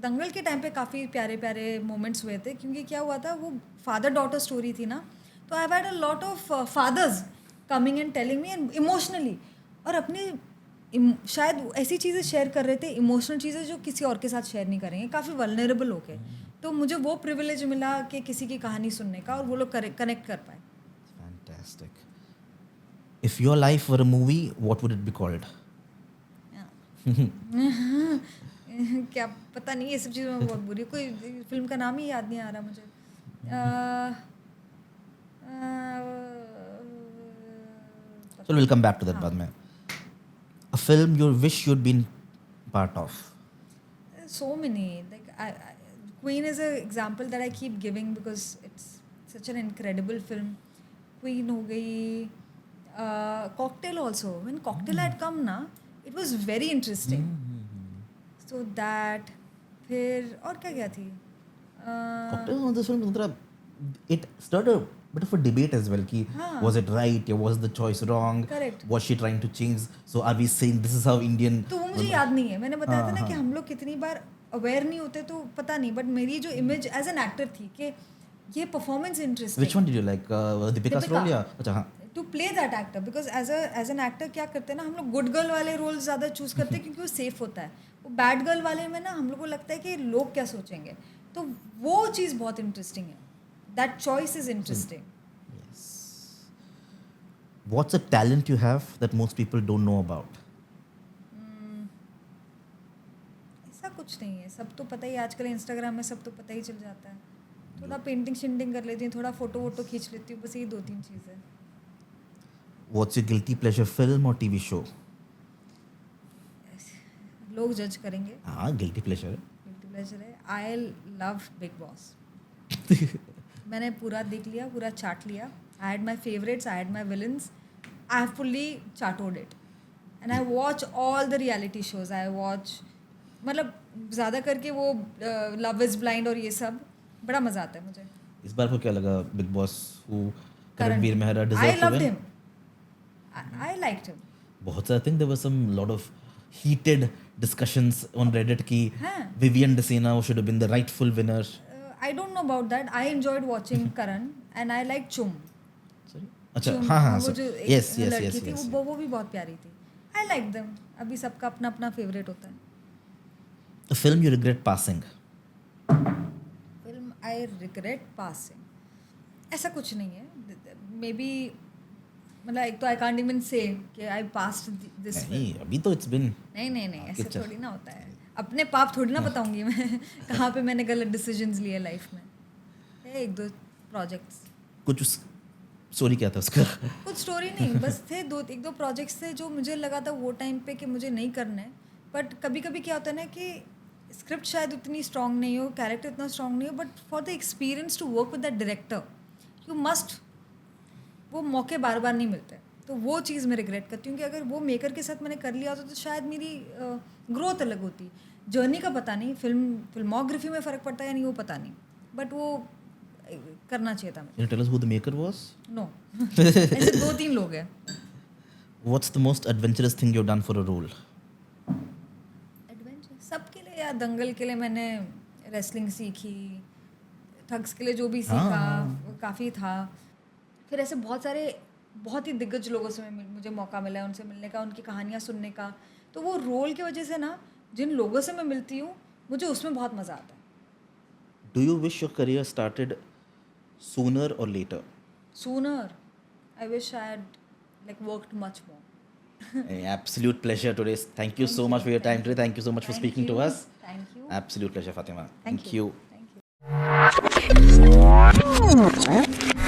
दंगल के टाइम पे काफ़ी प्यारे प्यारे मोमेंट्स हुए थे, क्योंकि क्या हुआ था, वो फादर डॉटर स्टोरी थी ना, तो I had a lot of fathers coming and telling me and emotionally, और अपने शायद ऐसी चीज़ें शेयर कर रहे थे, इमोशनल चीज़ें जो किसी और के साथ शेयर नहीं करेंगे, काफ़ी वल्नरेबल होके. तो मुझे वो प्रिविलेज मिला कि किसी की कहानी सुनने का, और वो लोग कनेक्ट कर पाए. fantastic. If your life were a movie, what would it be called? क्या पता नहीं, ये सब चीज़ों में बहुत बुरी, कोई फिल्म का नाम ही याद नहीं आ रहा मुझे. So we'll come back to that बाद में. A film you wish you'd been part of. So many, like Queen is an example that I keep giving because it's such an incredible film. Queen हो गई, Cocktail also. When Cocktail had come ना, it was very interesting. So that, फिर और क्या थी? Cocktail on this film, मतलब it started a bit of a debate as well. कि हाँ. was it right or was the choice wrong? Correct. Was she trying to change? So are we saying this is how Indian? तो वो मुझे याद नहीं है. मैंने बताया था ना हाँ, कि हाँ. हम लोग कितनी बार अवेयर नहीं होते, तो पता नहीं, बट मेरी जो इमेज एज एन एक्टर थी कि ये performance interesting. Which one did you like? Deepika's Deepika. role या अच्छा हाँ. To play that actor, because as an actor क्या करते हैं ना, हम लोग गुड गर्ल वाले रोल ज़्यादा चूज करते हैं क्योंकि वो सेफ होता है. वो बैड गर्ल वाले में ना हम लोग को लगता है कि लोग क्या सोचेंगे, तो वो चीज़ बहुत इंटरेस्टिंग है. That choice is interesting. Yes. What's a talent you have that most people don't know about? ऐसा कुछ कुछ नहीं है, सब तो पता ही आजकल इंस्टाग्राम में सब तो पता ही चल जाता है. थोड़ा पेंटिंग शिंटिंग कर लेती हूँ, थोड़ा फोटो वोटो खींच लेती हूँ, बस यही 2-3 चीज़ें. What's your guilty pleasure film or TV show? लोग जज करेंगे. हाँ, guilty pleasure. Guilty pleasure है. I love Big Boss. मैंने पूरा देख लिया, पूरा चाट लिया. I had my favorites, I had my villains. I have fully charted it. And I watch all the reality shows. I watch मतलब ज़्यादा करके वो लव इज़ ब्लाइंड और ये सब बड़ा मज़ा आता है मुझे. इस बार को क्या लगा big boss who Karanveer Mehra I deserved to loved win? him. I liked him. बहुत सारे, I think there was some lot of heated discussions on Reddit कि हाँ. Vivian Desena should have been the rightful winner. I don't know about that. I enjoyed watching Karan and I like Chum. Sorry? अच्छा, Chum, हाँ हाँ, वो so जो yes एक yes लड़की yes थी, yes. वो भी बहुत प्यारी थी. I like them. अभी सबका अपना अपना फेवरेट होता है. A film you regret passing? Film I regret passing, ऐसा कुछ नहीं है. मे बी मतलब एक तो आई कांट इवन से कि आई पास्ड दिस फिल्म. नहीं, अभी तो it's been. नहीं ऐसा कितना? थोड़ी ना होता है. अपने पाप थोड़ी ना बताऊंगी मैं कहाँ पे मैंने गलत डिसीजंस लिए लाइफ में. है 1-2 प्रोजेक्ट्स. कुछ स्टोरी क्या था उसका? कुछ स्टोरी नहीं, बस थे 1-2 प्रोजेक्ट्स थे जो मुझे लगा था वो टाइम पे कि मुझे नहीं करना है. बट कभी कभी क्या होता है ना कि स्क्रिप्ट शायद उतनी स्ट्रांग नहीं हो, कैरेक्टर इतना स्ट्रांग नहीं हो, but for the experience to work with that director you must, वो मौके बार बार नहीं मिलते. तो वो चीज़ मैं रिग्रेट करती हूँ कि अगर वो मेकर के साथ मैंने कर लिया होता तो शायद मेरी ग्रोथ अलग होती. जर्नी का पता नहीं, फिल्मोग्राफी में फ़र्क पड़ता है या नहीं वो पता नहीं, बट वो करना चाहिए था. Can you tell us who the maker was? No ऐसे 2-3 लोग हैं. What's the most adventurous thing you've done for a role? Adventure सबके लिए यार, दंगल के लिए मैंने रेसलिंग सीखी, ठग्स के लिए जो भी सीखा वो काफ़ी था. फिर ऐसे बहुत सारे बहुत ही दिग्गज लोगों से मुझे मौका मिला है उनसे मिलने का, उनकी कहानियाँ सुनने का. तो वो रोल की वजह से ना जिन लोगों से मैं मिलती हूँ मुझे उसमें बहुत मज़ा आता है. Do you wish your career started sooner or later? Sooner. I wish I had like worked much more. Absolute pleasure today. Thank you so much for your time today. Thank you so much for speaking to us. Thank you. Absolute pleasure, Fatima. Thank you. you.